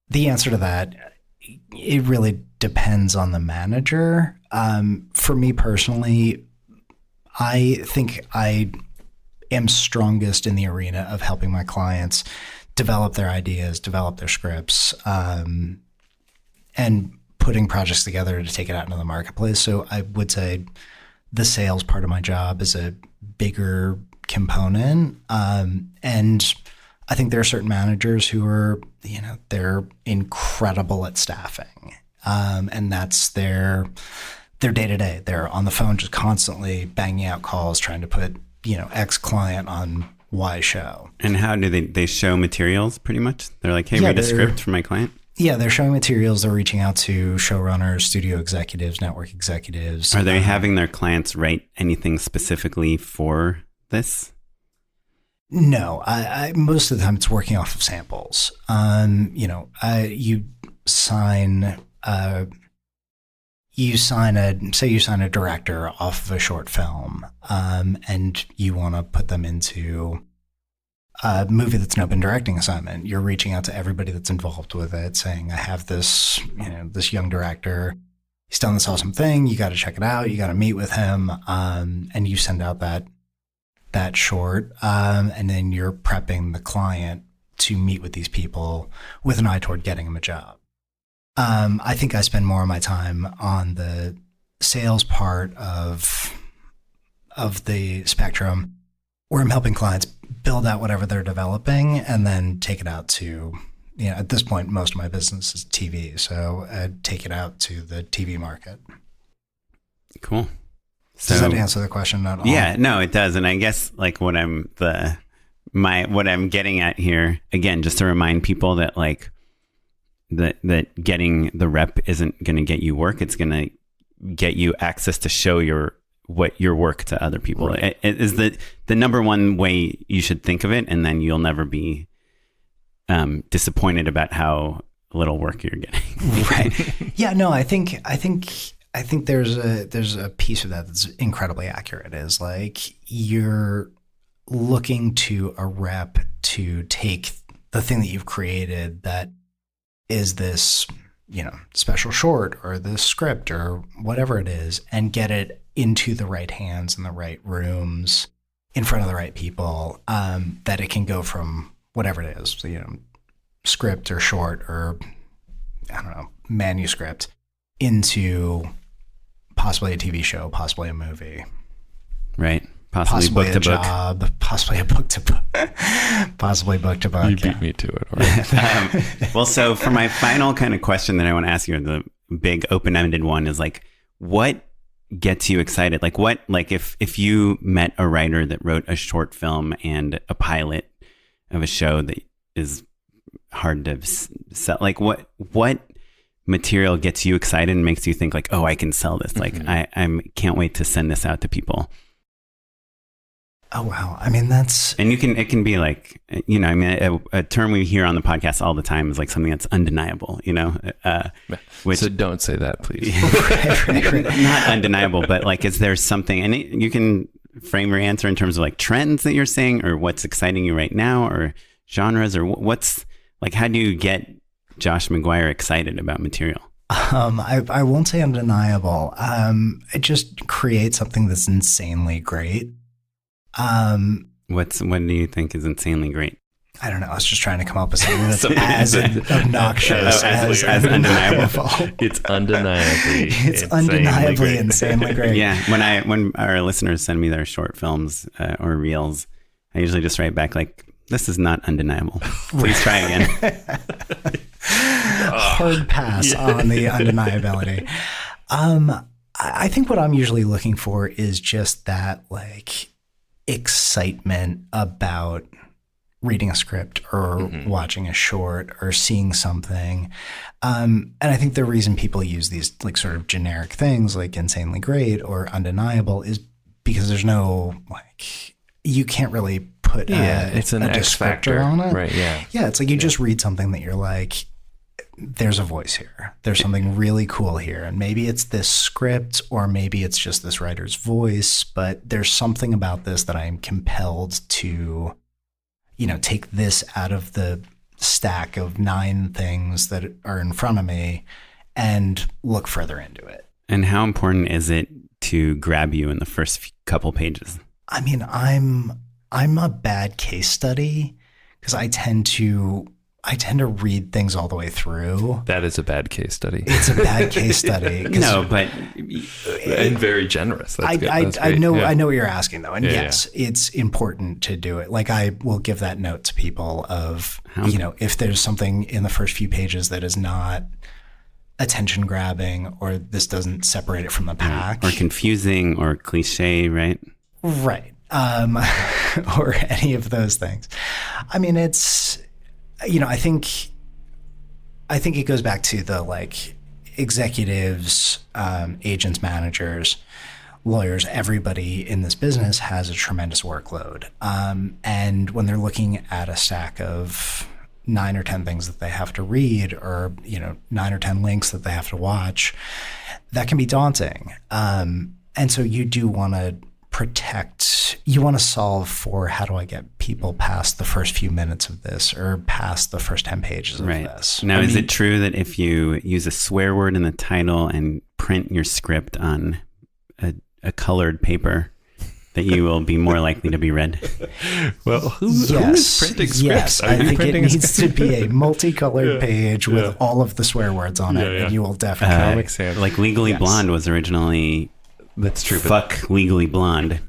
the answer to that, it really depends on the manager. For me personally, I think I am strongest in the arena of helping my clients develop their ideas, develop their scripts, and putting projects together to take it out into the marketplace. So I would say the sales part of my job is a bigger component. And I think there are certain managers who are, they're incredible at staffing. And that's their day-to-day. They're on the phone just constantly banging out calls, trying to put, X client on Y show. And how do they show materials pretty much? They're like, hey, read a script for my client? Yeah, they're showing materials. They're reaching out to showrunners, studio executives, network executives. Are they having their clients write anything specifically for this? No, I most of the time it's working off of samples. You sign a director off of a short film, and you want to put them into a movie that's an open directing assignment. You're reaching out to everybody that's involved with it, saying, I have this, this young director. He's done this awesome thing. You got to check it out. You got to meet with him. And you send out that short. And then you're prepping the client to meet with these people with an eye toward getting them a job. I think I spend more of my time on the sales part of the spectrum, where I'm helping clients build out whatever they're developing and then take it out to, at this point, most of my business is TV. So take it out to the TV market. Cool. So, does that answer the question at all? Yeah, no, it does. And I guess like what I'm getting at here, again, just to remind people that like that getting the rep isn't going to get you work. It's going to get you access to show your work to other people. Right. It is the number one way you should think of it, and then you'll never be disappointed about how little work you're getting. Right. Yeah. No. I think there's a piece of that that's incredibly accurate. Is like you're looking to a rep to take the thing that you've created that is this, special short or this script or whatever it is, and get it into the right hands in the right rooms in front of the right people, that it can go from whatever it is, script or short or, manuscript into possibly a TV show, possibly a movie. Right. Possibly book to job, possibly a book to book, possibly book to book. You beat me to it. Right? Well, so for my final kind of question that I want to ask you, the big open-ended one is like, what gets you excited? Like if you met a writer that wrote a short film and a pilot of a show that is hard to sell, like what material gets you excited and makes you think like, oh, I can sell this. Like I can't wait to send this out to people. Oh, wow. I mean, and it can be like, a term we hear on the podcast all the time is like something that's undeniable, so don't say that, please. right. Not undeniable, but like, is there something, and you can frame your answer in terms of like trends that you're seeing or what's exciting you right now or genres or what's like, how do you get Josh McGuire excited about material? I won't say undeniable. It just creates something that's insanely great. What do you think is insanely great? I don't know. I was just trying to come up with something that's as obnoxious as undeniable. It's undeniably. It's undeniably insanely great. Yeah. When our listeners send me their short films or reels, I usually just write back like, "This is not undeniable. Please try again." Hard pass on the undeniability. I think what I'm usually looking for is just that like excitement about reading a script or watching a short or seeing something. And I think the reason people use these like sort of generic things like insanely great or undeniable is because there's no like, you can't really put it's an a X factor descriptor on it. Right. Yeah. Yeah. It's like you just read something that you're like, there's a voice here. There's something really cool here. And maybe it's this script or maybe it's just this writer's voice, but there's something about this that I am compelled to, you know, take this out of the stack of 9 things that are in front of me and look further into it. And how important is it to grab you in the first couple pages? I mean, I'm a bad case study because I tend to read things all the way through. That is a bad case study. It's a bad case study. No, but And very generous. That's good. That's I great. know Yeah. I know what you're asking though. And Yeah, yes, it's important to do it. Like I will give that note to people of, you know, if there's something in the first few pages that is not attention grabbing or this doesn't separate it from the pack. or confusing or cliche, right? Right. Or any of those things. I mean, it's, you know, I think it goes back to the like executives, agents, managers, lawyers, everybody in this business has a tremendous workload. And when they're looking at a stack of 9 or 10 things that they have to read or, you know, 9 or 10 links that they have to watch, that can be daunting. And so you do want to you want to solve for how do I get people past the first few minutes of this or past the first 10 pages of this. Now, is it true that if you use a swear word in the title and print your script on a colored paper, that you will be more likely to be read? Well, who is printing scripts? Yes, I think it needs to be a multicolored page with all of the swear words on it, and you will definitely... like Legally Blonde was originally... That's true. Fuck Legally Blonde.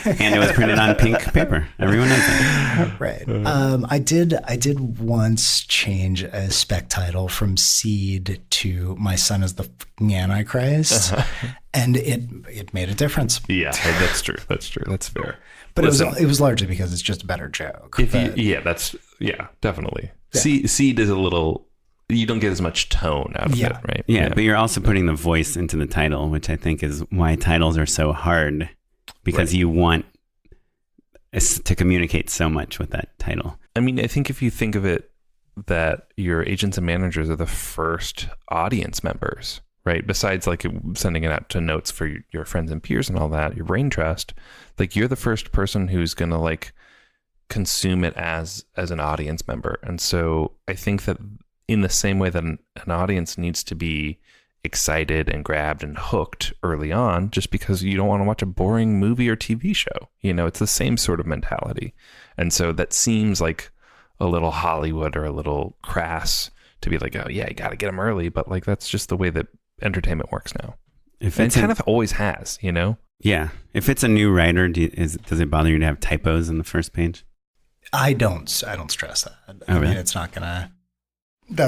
And it was printed on pink paper. Everyone knows that. Right. I did once change a spec title from Seed to My Son is the Fucking Antichrist. And it made a difference. Yeah, that's true. That's true. That's fair. But it was largely because it's just a better joke. Definitely. Yeah. Seed is a little... You don't get as much tone out of it, right? Yeah, but you're also putting the voice into the title, which I think is why titles are so hard, because you want to communicate so much with that title. I mean, I think if you think of it, that your agents and managers are the first audience members, right? Besides like sending it out to notes for your friends and peers and all that, your brain trust, like you're the first person who's going to like consume it as an audience member. And so I think that in the same way that an audience needs to be excited and grabbed and hooked early on, just because you don't want to watch a boring movie or TV show. You know, it's the same sort of mentality. And so that seems like a little Hollywood or a little crass to be like, oh yeah, you got to get them early. But like, that's just the way that entertainment works now. And it kind of always has, you know? Yeah. If it's a new writer, does it bother you to have typos in the first page? I don't stress that. Oh, really? I mean, that's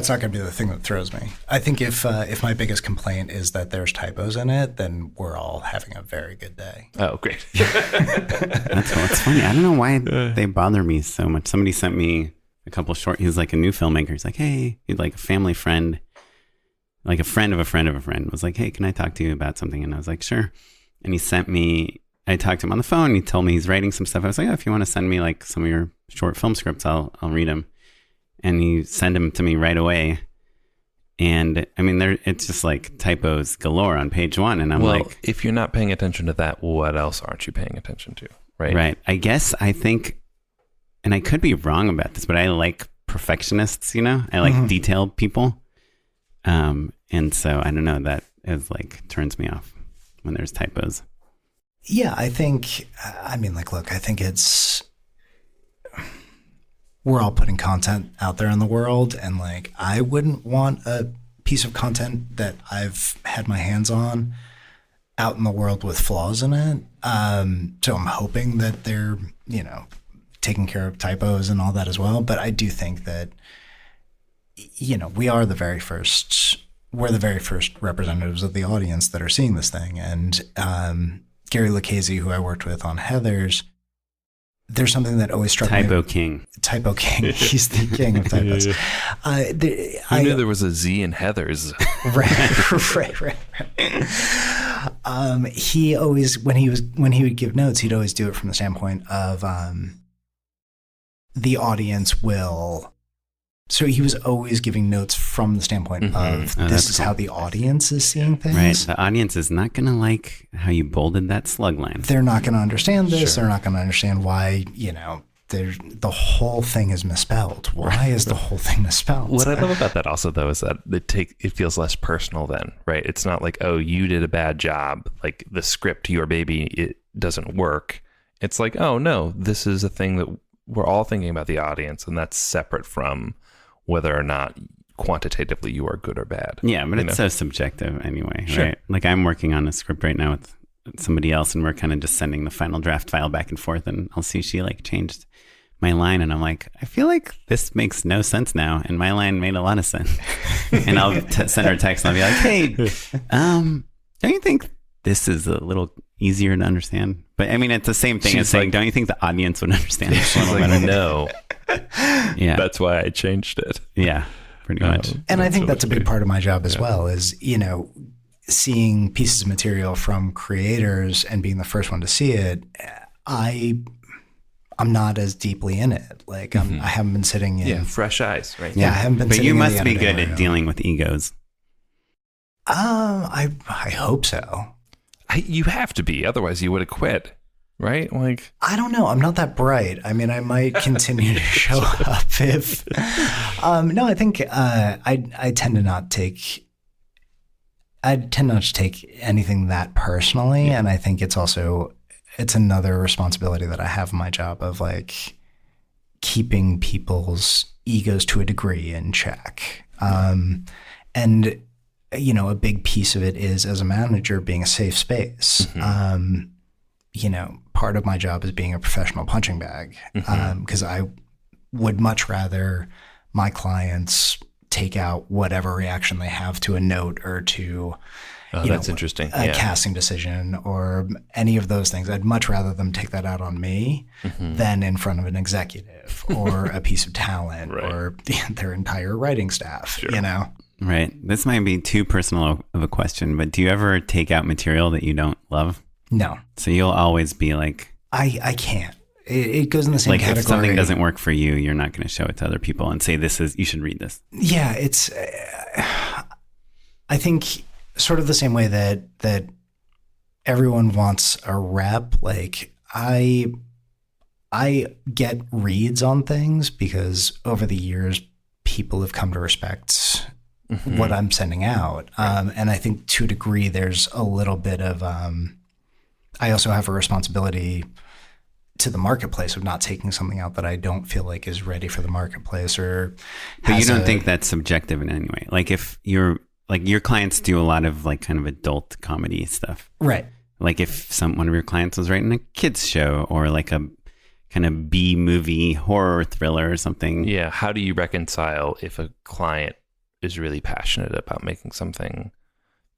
not going to be the thing that throws me. I think if my biggest complaint is that there's typos in it, then we're all having a very good day. Oh, great. That's cool. It's funny. I don't know why they bother me so much. Somebody sent me a couple short. He's like a new filmmaker. He's like, hey, he's like a family friend, like a friend of a friend of a friend was like, hey, can I talk to you about something? And I was like, sure. And he sent me, I talked to him on the phone. He told me he's writing some stuff. I was like, oh, if you want to send me like some of your short film scripts, I'll read them. And he sent them to me right away. And I mean, it's just like typos galore on page 1. And I'm like, if you're not paying attention to that, what else aren't you paying attention to? Right. Right. I think, and I could be wrong about this, but I like perfectionists, you know, I like detailed people. And so I don't know, that is like turns me off when there's typos. Yeah. I think we're all putting content out there in the world, and like I wouldn't want a piece of content that I've had my hands on out in the world with flaws in it. So I'm hoping that they're, you know, taking care of typos and all that as well. But I do think that, you know, we're the very first representatives of the audience that are seeing this thing. And Gary Lucchese, who I worked with on Heathers, there's something that always struck me. Typo King. Typo King. He's the king of typos. Who knew there was a Z in Heather's? Right. He always, when he would give notes, he'd always do it from the standpoint of the audience will. So he was always giving notes from the standpoint of this is how the audience is seeing things. Right. The audience is not going to like how you bolded that slug line. They're not going to understand this. Sure. They're not going to understand why, the whole thing is misspelled. Why is the whole thing misspelled? What I love about that also, though, is that it feels less personal then, right? It's not like, oh, you did a bad job. Like the script to your baby, it doesn't work. It's like, oh, no, this is a thing that we're all thinking about the audience, and that's separate from whether or not quantitatively you are good or bad. Yeah, but it's so subjective anyway, Sure. right? Like I'm working on a script right now with somebody else, and we're kind of just sending the final draft file back and forth, and I'll see she like changed my line, and I'm like, I feel like this makes no sense now, and my line made a lot of sense. And I'll send her a text, and I'll be like, hey, don't you think this is a little easier to understand? But I mean, it's the same thing as saying, don't you think the audience would understand this a little better? No. Yeah. That's why I changed it. Yeah, pretty much. And I think that's a big part of my job as well is, seeing pieces of material from creators and being the first one to see it. I'm not as deeply in it. Like I haven't been sitting in. Yeah, fresh eyes, right? Yeah, I haven't been. But you must be good room. at dealing with egos. I hope so. You have to be, otherwise you would have quit, right? Like I don't know. I'm not that bright. I mean, I might continue to show up if. No, I think I tend to not take. I tend not to take anything that personally, and I think it's another responsibility that I have in my job of like keeping people's egos to a degree in check. And a big piece of it is as a manager being a safe space. Part of my job is being a professional punching bag because I would much rather my clients take out whatever reaction they have to a note or to that's interesting. A casting decision or any of those things. I'd much rather them take that out on me than in front of an executive or a piece of talent or their entire writing staff, Right. This might be too personal of a question, but do you ever take out material that you don't love? No. So you'll always be like... I can't. It goes in the same category. If something doesn't work for you, you're not going to show it to other people and say, you should read this. Yeah, it's... I think sort of the same way that everyone wants a rep, like I get reads on things because over the years, people have come to respect what I'm sending out. And I think to a degree, there's a little bit of, I also have a responsibility to the marketplace of not taking something out that I don't feel like is ready for the marketplace but you don't think that's subjective in any way? Like if you're like your clients do a lot of like kind of adult comedy stuff. Right. Like if one of your clients was writing a kids show or like a kind of B movie horror thriller or something. Yeah. How do you reconcile if a client is really passionate about making something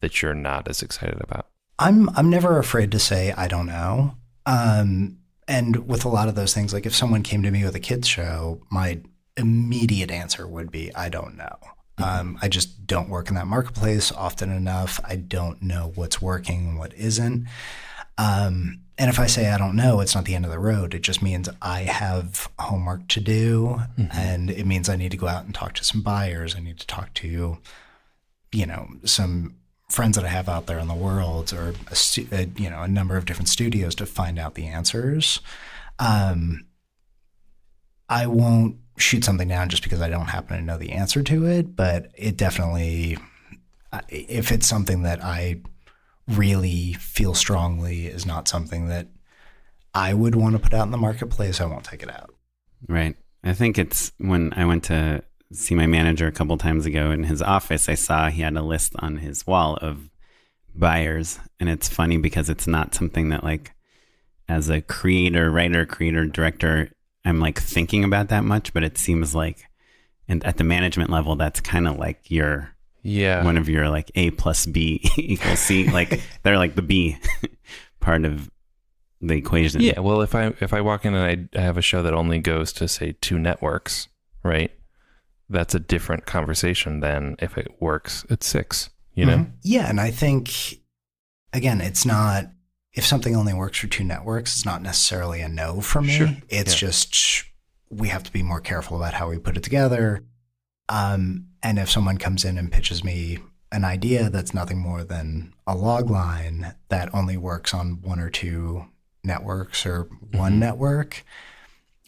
that you're not as excited about? I'm never afraid to say, I don't know. And with a lot of those things, like if someone came to me with a kids show, my immediate answer would be, I don't know. I just don't work in that marketplace often enough. I don't know what's working and what isn't. And if I say I don't know, it's not the end of the road. It just means I have homework to do, and it means I need to go out and talk to some buyers. I need to talk to, some friends that I have out there in the world, or a number of different studios to find out the answers. I won't shoot something down just because I don't happen to know the answer to it, but it definitely, if it's something that I really feel strongly is not something that I would want to put out in the marketplace, I won't take it out. Right. I think it's when I went to see my manager a couple times ago in his office, I saw he had a list on his wall of buyers. And it's funny because it's not something that like as a writer, director, I'm like thinking about that much, but it seems like, and at the management level, that's kind of like one of your like A plus B equals C, like they're like the B part of the equation. Yeah, well, if I walk in and I have a show that only goes to, say, 2 networks, right? That's a different conversation than if it works at 6, you know? Yeah, and I think, again, it's not, if something only works for 2 networks, it's not necessarily a no for me. Sure. It's just, we have to be more careful about how we put it together. And if someone comes in and pitches me an idea that's nothing more than a log line that only works on 1 or 2 networks or one network,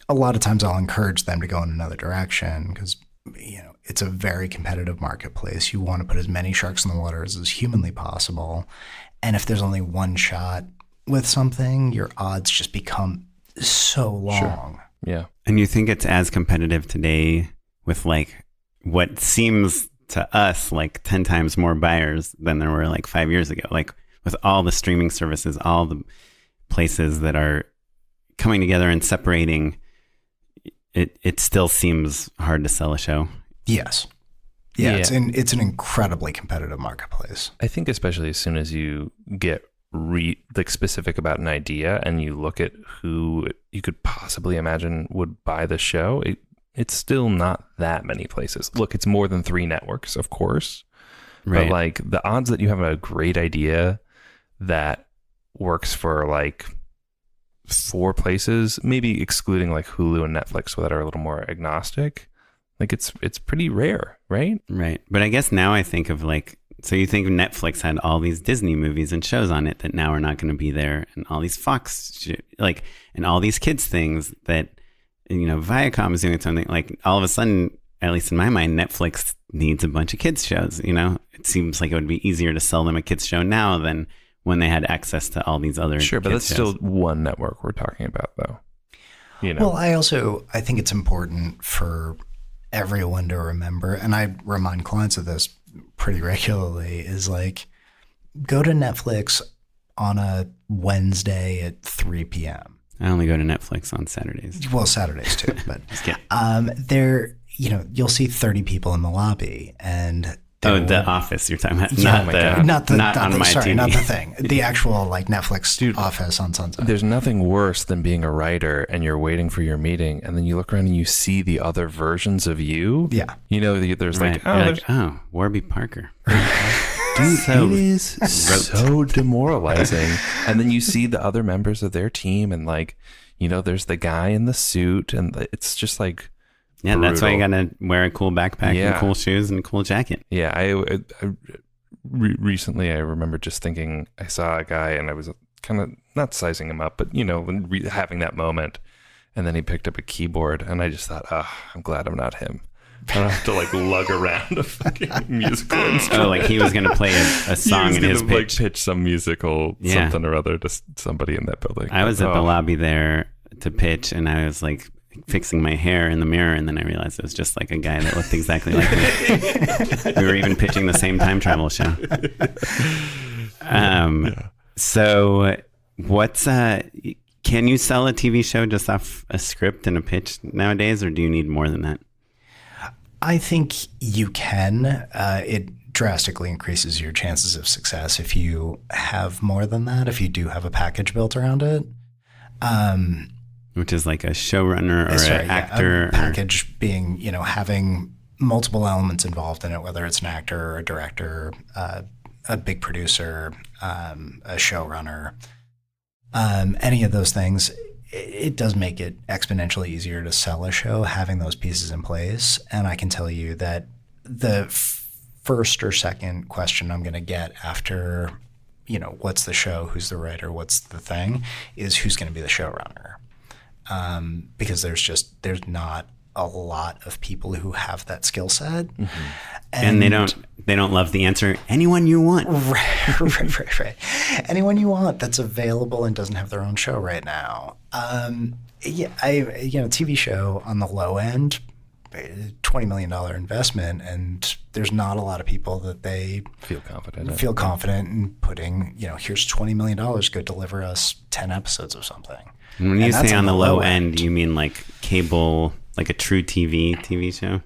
a lot of times I'll encourage them to go in another direction because, you know, it's a very competitive marketplace. You want to put as many sharks in the water as is humanly possible. And if there's only one shot with something, your odds just become so long. Sure. Yeah. And you think it's as competitive today with like what seems to us like 10 times more buyers than there were like 5 years ago, like with all the streaming services, all the places that are coming together and separating, it still seems hard to sell a show. Yes. Yeah. It's an incredibly competitive marketplace. I think especially as soon as you get like specific about an idea and you look at who you could possibly imagine would buy the show, it's still not that many places. Look, it's more than 3 networks, of course. Right. But like the odds that you have a great idea that works for like 4 places, maybe excluding like Hulu and Netflix that are a little more agnostic, like it's pretty rare, right? Right. But I guess now I think of like, so you think Netflix had all these Disney movies and shows on it that now are not going to be there, and all these Fox, like, and all these kids things that, you know, Viacom is doing something like all of a sudden, at least in my mind, Netflix needs a bunch of kids shows. You know, it seems like it would be easier to sell them a kids show now than when they had access to all these other Sure, but that's shows. still one network we're talking about, though. You know? Well, I think it's important for everyone to remember, and I remind clients of this pretty regularly, is like, go to Netflix on a Wednesday at 3 p.m. I only go to Netflix on Saturdays. Well, Saturdays too, but Just kidding. there, you know, you'll see 30 people in the lobby, and Oh, The Office you're talking about. Yeah, not on my sorry, TV. not the thing. The actual like Netflix Office on Sunset. There's nothing worse than being a writer and you're waiting for your meeting and then you look around and you see the other versions of you. Yeah. You know, there's Right. like, Warby Parker. dude, So it is so demoralizing. And then you see the other members of their team and like, you know, there's the guy in the suit and it's just like, Yeah, that's why you brutal. gotta wear a cool backpack and cool shoes and a cool jacket. Yeah, recently I remember just thinking I saw a guy and I was kind of not sizing him up, but you know, having that moment, and then he picked up a keyboard and I just thought, I'm glad I'm not him. I don't have to like lug around a fucking musical instrument. Oh, like he was gonna play a song He in was his gonna, pitch. like pitch some musical something or other to somebody in that building. I was at the Oh. lobby there to pitch, and I was like fixing my hair in the mirror, and then I realized it was just like a guy that looked exactly like me. We were even pitching the same time travel show. So what's can you sell a TV show just off a script and a pitch nowadays, or do you need more than that? I think you can. It drastically increases your chances of success if you have more than that, if you do have a package built around it. Which is like a showrunner or an actor. A package being, you know, having multiple elements involved in it, whether it's an actor or a director, a big producer, a showrunner, any of those things. It does make it exponentially easier to sell a show, having those pieces in place. And I can tell you that the first or second question I'm going to get after, you know, what's the show, who's the writer, what's the thing, is who's going to be the showrunner. Because there's not a lot of people who have that skill set. Mm-hmm. And they don't love the answer, anyone you want. Right. Anyone you want that's available and doesn't have their own show right now. TV show on the low end, $20 million investment, and there's not a lot of people that they feel confident in putting, you know, here's $20 million, go deliver us 10 episodes of something. And when you say on the low end, you mean like cable, like a true TV show?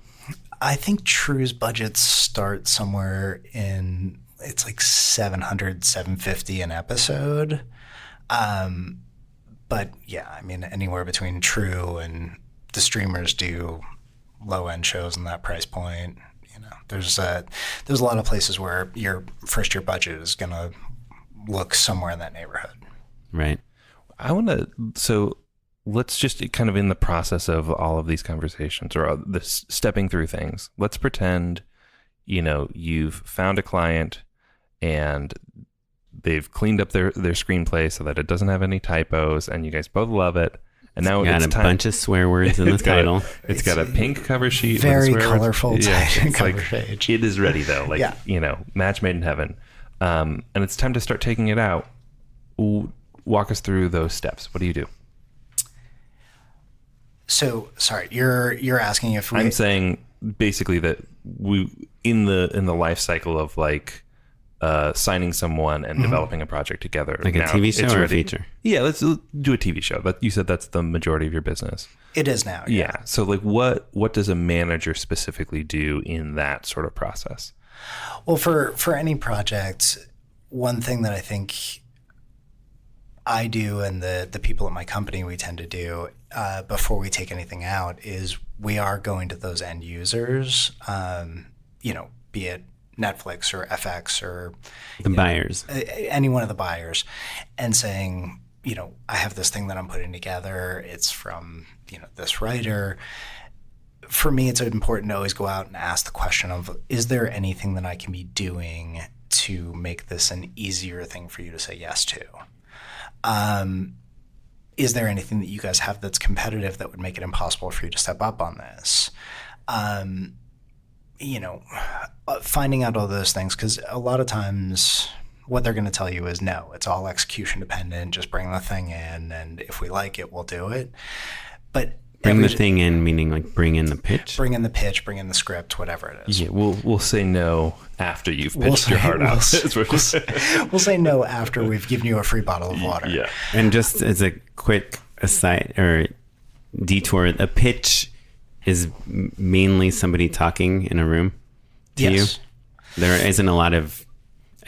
I think True's budgets start somewhere it's like $700, $750 an episode. But yeah, I mean, anywhere between True and the streamers do low end shows in that price point. You know, there's a lot of places where your first year budget is going to look somewhere in that neighborhood. Right. So let's just kind of in the process of all of these conversations or this stepping through things, let's pretend, you've found a client and they've cleaned up their screenplay so that it doesn't have any typos and you guys both love it. And now it's got a bunch of swear words in the title. It's got a pink cover sheet. Very colorful cover page. It is ready though. Match made in heaven. And it's time to start taking it out. Walk us through those steps. What do you do? So, sorry, you're asking if I'm saying basically that we in the life cycle of signing someone and developing a project together. Like a TV show or a feature? Yeah, let's do a TV show. But you said that's the majority of your business. It is now. Yeah. So what does a manager specifically do in that sort of process? Well, for any project, one thing that I think I do and the people at my company we tend to do before we take anything out is we are going to those end users, be it Netflix or FX or the buyers, any one of the buyers, and saying, I have this thing that I'm putting together. It's from, this writer. For me, it's important to always go out and ask the question of, is there anything that I can be doing to make this an easier thing for you to say yes to? Is there anything that you guys have that's competitive that would make it impossible for you to step up on this? Finding out all those things, because a lot of times what they're going to tell you is no, it's all execution dependent. Just bring the thing in, and if we like it, we'll do it. But bring the thing in, meaning bring in the pitch? Bring in the pitch, bring in the script, whatever it is. Yeah, we'll say no after you've pitched your heart out. We'll say no after we've given you a free bottle of water. Yeah. And just as a quick aside or detour, a pitch is mainly somebody talking in a room to you. There isn't a lot of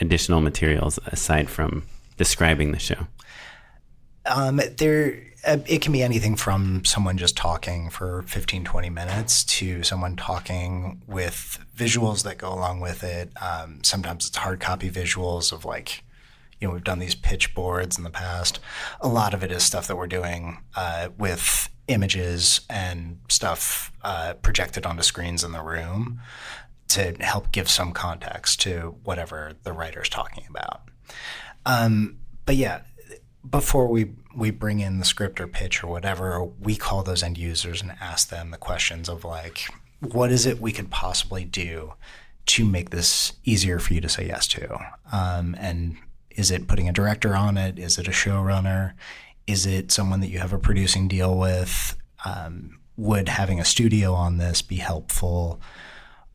additional materials aside from describing the show. It can be anything from someone just talking for 15, 20 minutes to someone talking with visuals that go along with it. Sometimes it's hard copy visuals of we've done these pitch boards in the past. A lot of it is stuff that we're doing with images and stuff projected onto screens in the room to help give some context to whatever the writer's talking about. But yeah, before we bring in the script or pitch or whatever, we call those end users and ask them the questions of what is it we could possibly do to make this easier for you to say yes to? And is it putting a director on it? Is it a showrunner? Is it someone that you have a producing deal with? Would having a studio on this be helpful?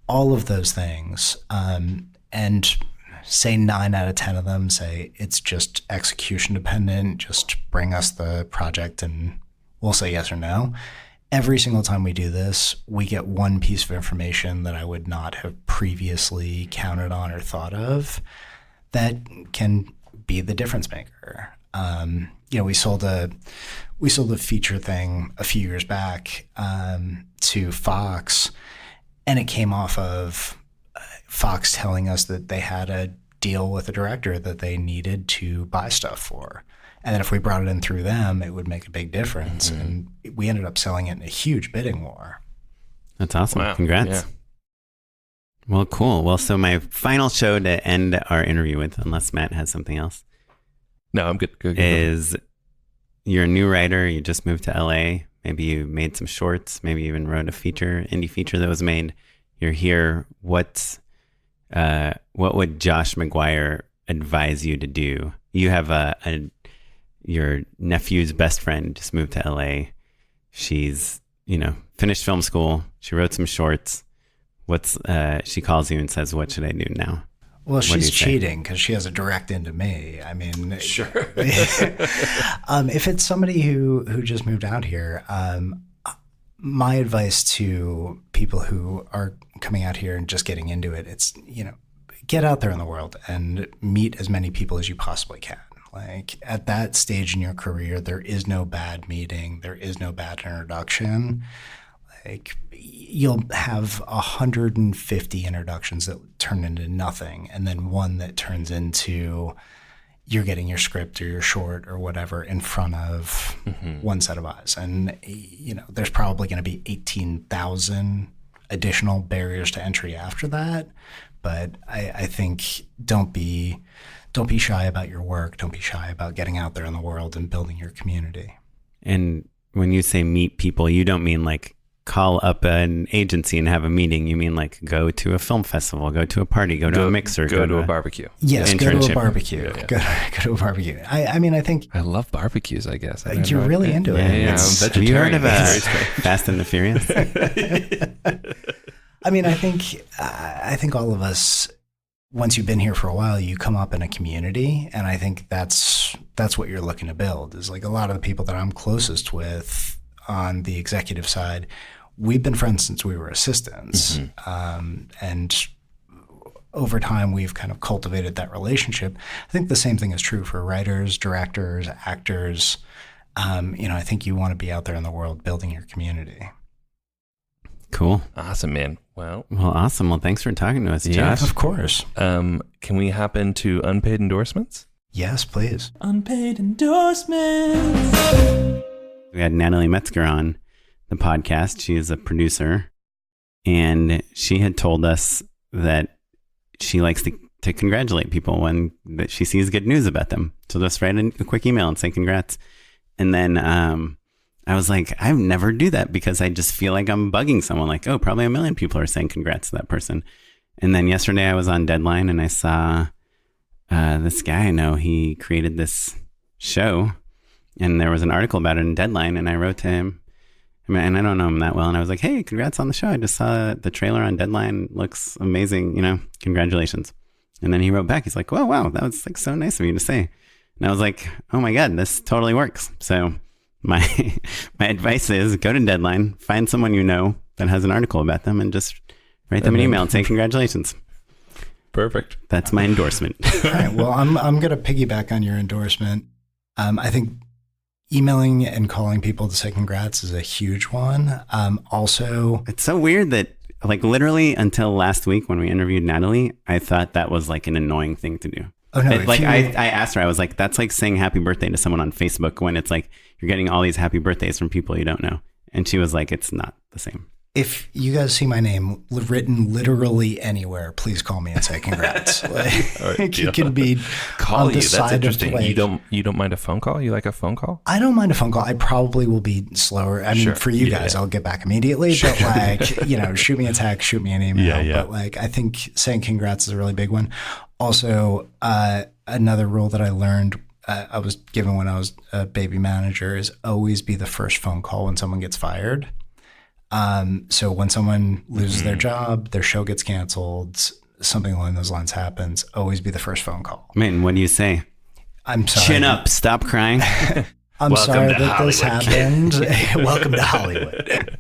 All of those things. And say 9 out of 10 of them say it's just execution dependent. Just bring us the project and we'll say yes or no. Every single time we do this, we get one piece of information that I would not have previously counted on or thought of that can be the difference maker. We sold a feature thing a few years back to Fox, and it came off of Fox telling us that they had a deal with a director that they needed to buy stuff for. And then if we brought it in through them, it would make a big difference. Mm-hmm. And we ended up selling it in a huge bidding war. That's awesome. Wow. Congrats. Yeah. Well, cool. Well, so my final show to end our interview with, unless Matt has something else. No, I'm good. Is you're a new writer. You just moved to LA. Maybe you made some shorts. Maybe you even wrote a indie feature that was made. You're here. What would Josh McGuire advise you to do? You have your nephew's best friend just moved to LA. She's, finished film school. She wrote some shorts. She calls you and says, "What should I do now?" Well, she's cheating because she has a direct into me. I mean, sure. If it's somebody who just moved out here, my advice to people who are coming out here and just getting into it, it's, get out there in the world and meet as many people as you possibly can. Like at that stage in your career, there is no bad meeting. There is no bad introduction. Like you'll have 150 introductions that turn into nothing. And then one that turns into you're getting your script or your short or whatever in front of one set of eyes. And, there's probably going to be 18,000 additional barriers to entry after that. But I think don't be shy about your work. Don't be shy about getting out there in the world and building your community. And when you say meet people, you don't mean like call up an agency and have a meeting. You mean like go to a film festival, go to a party, go to a mixer, go to a barbecue. Yes, internship. go to a barbecue. Yeah. Go to a barbecue. I mean, I think I love barbecues, I guess. you're really into it. Yeah, Have you heard of Fast and the Furious? I mean, I think all of us, once you've been here for a while, you come up in a community, and I think that's what you're looking to build. Is like a lot of the people that I'm closest with on the executive side, we've been friends since we were assistants, and over time we've kind of cultivated that relationship. I think the same thing is true for writers, directors, actors. I think you want to be out there in the world building your community. Cool. Awesome, man. Well, awesome. Well, thanks for talking to us, Yeah. Josh. Of course. can we hop into unpaid endorsements? Yes, please. Unpaid endorsements. We had Natalie Metzger on the podcast. She is a producer, and she had told us that she likes to congratulate people when that she sees good news about them. So just write a quick email and say congrats. And then I was like, I never do that because I just feel like I'm bugging someone. Like, oh, probably a million people are saying congrats to that person. And then yesterday I was on Deadline and I saw this guy I know. He created this show, and there was an article about it in Deadline, and I wrote to him. And I don't know him that well. And I was like, hey, congrats on the show. I just saw the trailer on Deadline. Looks amazing. Congratulations. And then he wrote back. He's like, oh, wow, that was like so nice of you to say. And I was like, oh my God, this totally works. So my advice is go to Deadline, find someone you know that has an article about them, and just write them an email and say congratulations. Perfect. That's my endorsement. All right. Well, I'm going to piggyback on your endorsement. I think emailing and calling people to say congrats is a huge one. Also, it's so weird that like literally until last week when we interviewed Natalie, I thought that was like an annoying thing to do. oh no, I asked her, I was like, that's like saying happy birthday to someone on Facebook when it's like you're getting all these happy birthdays from people you don't know. And she was like, it's not the same. if you guys see my name written literally anywhere, please call me and say congrats. You can be on the side. That's interesting. Of, like, you don't mind a phone call? You like a phone call? I don't mind a phone call. I probably will be slower. I mean, Sure. for you guys, I'll get back immediately. Sure. But like, shoot me a text, shoot me an email. Yeah. But like, I think saying congrats is a really big one. Also, another rule that I learned, I was given when I was a baby manager, is always be the first phone call when someone gets fired. So when someone loses their job, their show gets canceled, something along those lines happens, always be the first phone call. Man, what do you say? I'm sorry. Chin up, stop crying. I'm sorry that Hollywood, this happened. Welcome to Hollywood.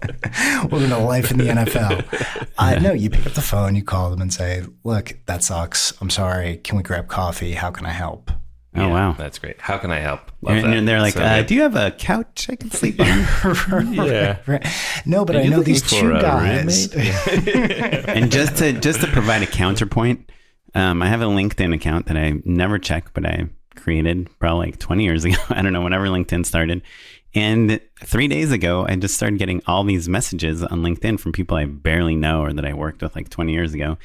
Welcome to life in the NFL. No, you pick up the phone, you call them and say, look, that sucks. I'm sorry. Can we grab coffee? How can I help? Oh, wow. That's great. How can I help? Love And that. they're like, So do you have a couch I can sleep on? Yeah. Right. No, but Are I you know looking these for two a guys. And just to provide a counterpoint, I have a LinkedIn account that I never check, but I created probably like 20 years ago. I don't know, whenever LinkedIn started. And 3 days ago, I just started getting all these messages on LinkedIn from people I barely know or that I worked with like 20 years ago.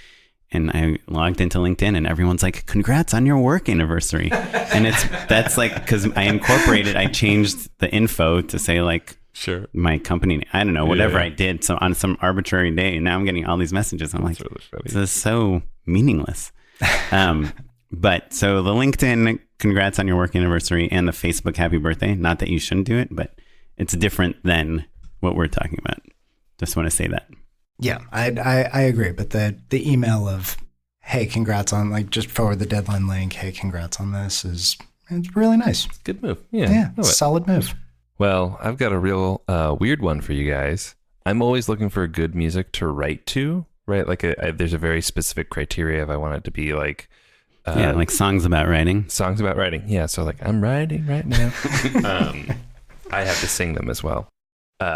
And I logged into LinkedIn and everyone's like, congrats on your work anniversary. And that's like, because I changed the info to say like, Sure. my company, I don't know, whatever Yeah. I did. So on some arbitrary day, and now I'm getting all these messages. I'm like, really funny. this is so meaningless. But so the LinkedIn, congrats on your work anniversary, and the Facebook happy birthday. Not that you shouldn't do it, but it's different than what we're talking about. Just want to say that. Yeah, I agree. But the email of, hey, congrats on, like, just forward the deadline link. Hey, congrats on this it's really nice. Good move. Yeah. Yeah, Love it. solid move. Well, I've got a real weird one for you guys. I'm always looking for good music to write to, right? Like there's a very specific criteria if I want it to be like Like songs about writing. Songs about writing. Yeah. So like, I'm writing right now. I have to sing them as well.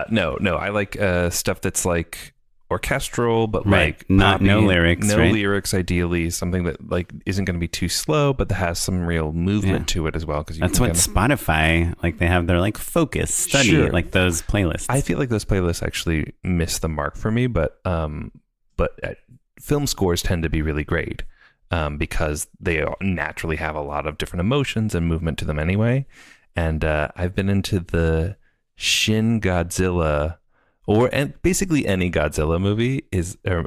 No, I like stuff that's like orchestral, but Right. like Not no poppy, lyrics, no right? lyrics. Ideally, something that like isn't going to be too slow, but that has some real movement to it as well. Because That's what Spotify, like they have their like focus, study, Sure. like those playlists. I feel like those playlists actually miss the mark for me, but film scores tend to be really great because they naturally have a lot of different emotions and movement to them anyway. And I've been into the Shin Godzilla, basically any Godzilla movie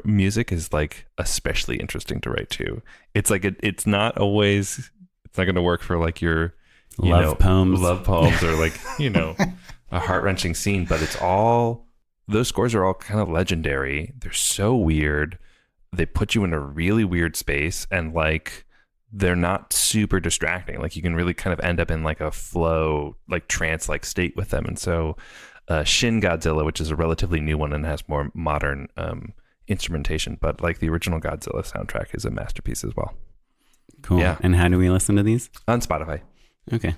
music is like especially interesting to write to. It's like it's not going to work for like your love poems or like a heart-wrenching scene, but those scores are all kind of legendary. They're so weird. They put you in a really weird space, and like they're not super distracting. Like you can really kind of end up in like a flow, like trance-like state with them. And so Shin Godzilla, which is a relatively new one and has more modern instrumentation, but like the original Godzilla soundtrack is a masterpiece as well. Cool. Yeah. And how do we listen to these? On Spotify. Okay.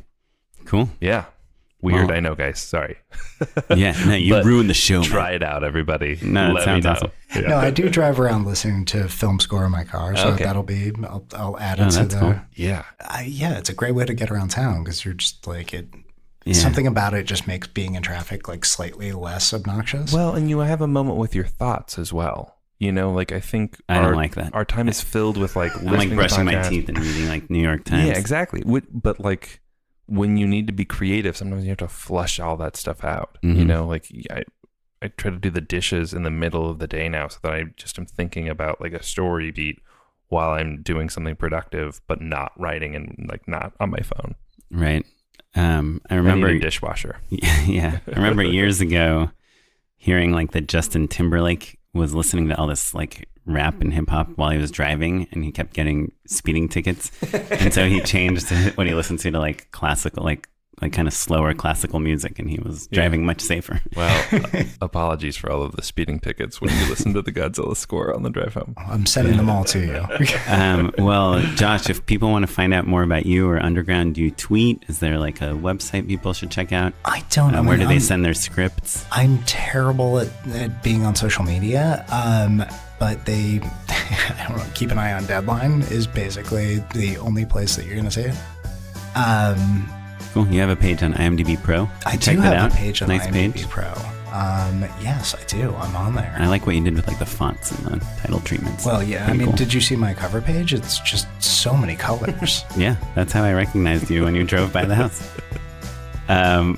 Cool. Yeah. Weird, Well, I know, guys. Sorry. Yeah. No, you But ruined the show. man. Try it out, everybody. No, it Let sounds me know. awesome. Yeah. No, I do drive around listening to film score in my car, so Okay. that'll be. I'll add Oh, it to that's the. cool. Yeah. Yeah, it's a great way to get around town because you're just like it. Yeah. Something about it just makes being in traffic like slightly less obnoxious. Well, and you have a moment with your thoughts as well. Like I think I don't like that. Our time is filled with like I'm like listening to brushing my podcasts. teeth and reading like New York Times. Yeah, exactly. But like when you need to be creative, sometimes you have to flush all that stuff out. Mhm. Like I try to do the dishes in the middle of the day now, so that I just am thinking about like a story beat while I'm doing something productive, but not writing and like not on my phone. Right. I I remember. need a dishwasher. Yeah. I remember years ago hearing like that Justin Timberlake was listening to all this like rap and hip hop while he was driving, and he kept getting speeding tickets. And so he changed what he listened to like classical, like kind of slower classical music, and he was driving much safer. Well, apologies for all of the speeding tickets when you listen to the Godzilla score on the drive home. I'm sending them all to you. Well, Josh, if people want to find out more about you or Underground, do you tweet? Is there like a website people should check out? I don't know. Where do they send their scripts? I'm terrible at being on social media, but I don't know, keep an eye on Deadline is basically the only place that you're going to see it. Cool. You have a page on IMDb Pro. I Check do that have out. a page on Nice IMDb page. Pro. Yes, I do. I'm on there. I like what you did with like the fonts and the title treatments. Well, yeah. Pretty cool. Did you see my cover page? It's just so many colors. Yeah, that's how I recognized you when you drove by the house.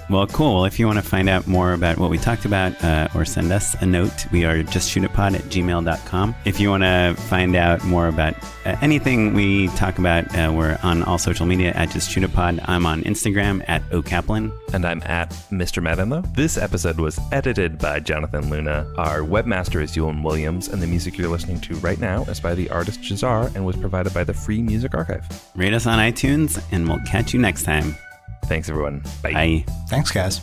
Well, cool. Well, if you want to find out more about what we talked about or send us a note, we are justshootitpod@gmail.com. If you want to find out more about anything we talk about, we're on all social media at justshootitpod. I'm on Instagram at okaplan. And I'm at Mr. Maddenlow. This episode was edited by Jonathan Luna. Our webmaster is Ewan Williams, and the music you're listening to right now is by the artist Jazar and was provided by the Free Music Archive. Rate us on iTunes, and we'll catch you next time. Thanks, everyone. Bye. Bye. Thanks, guys.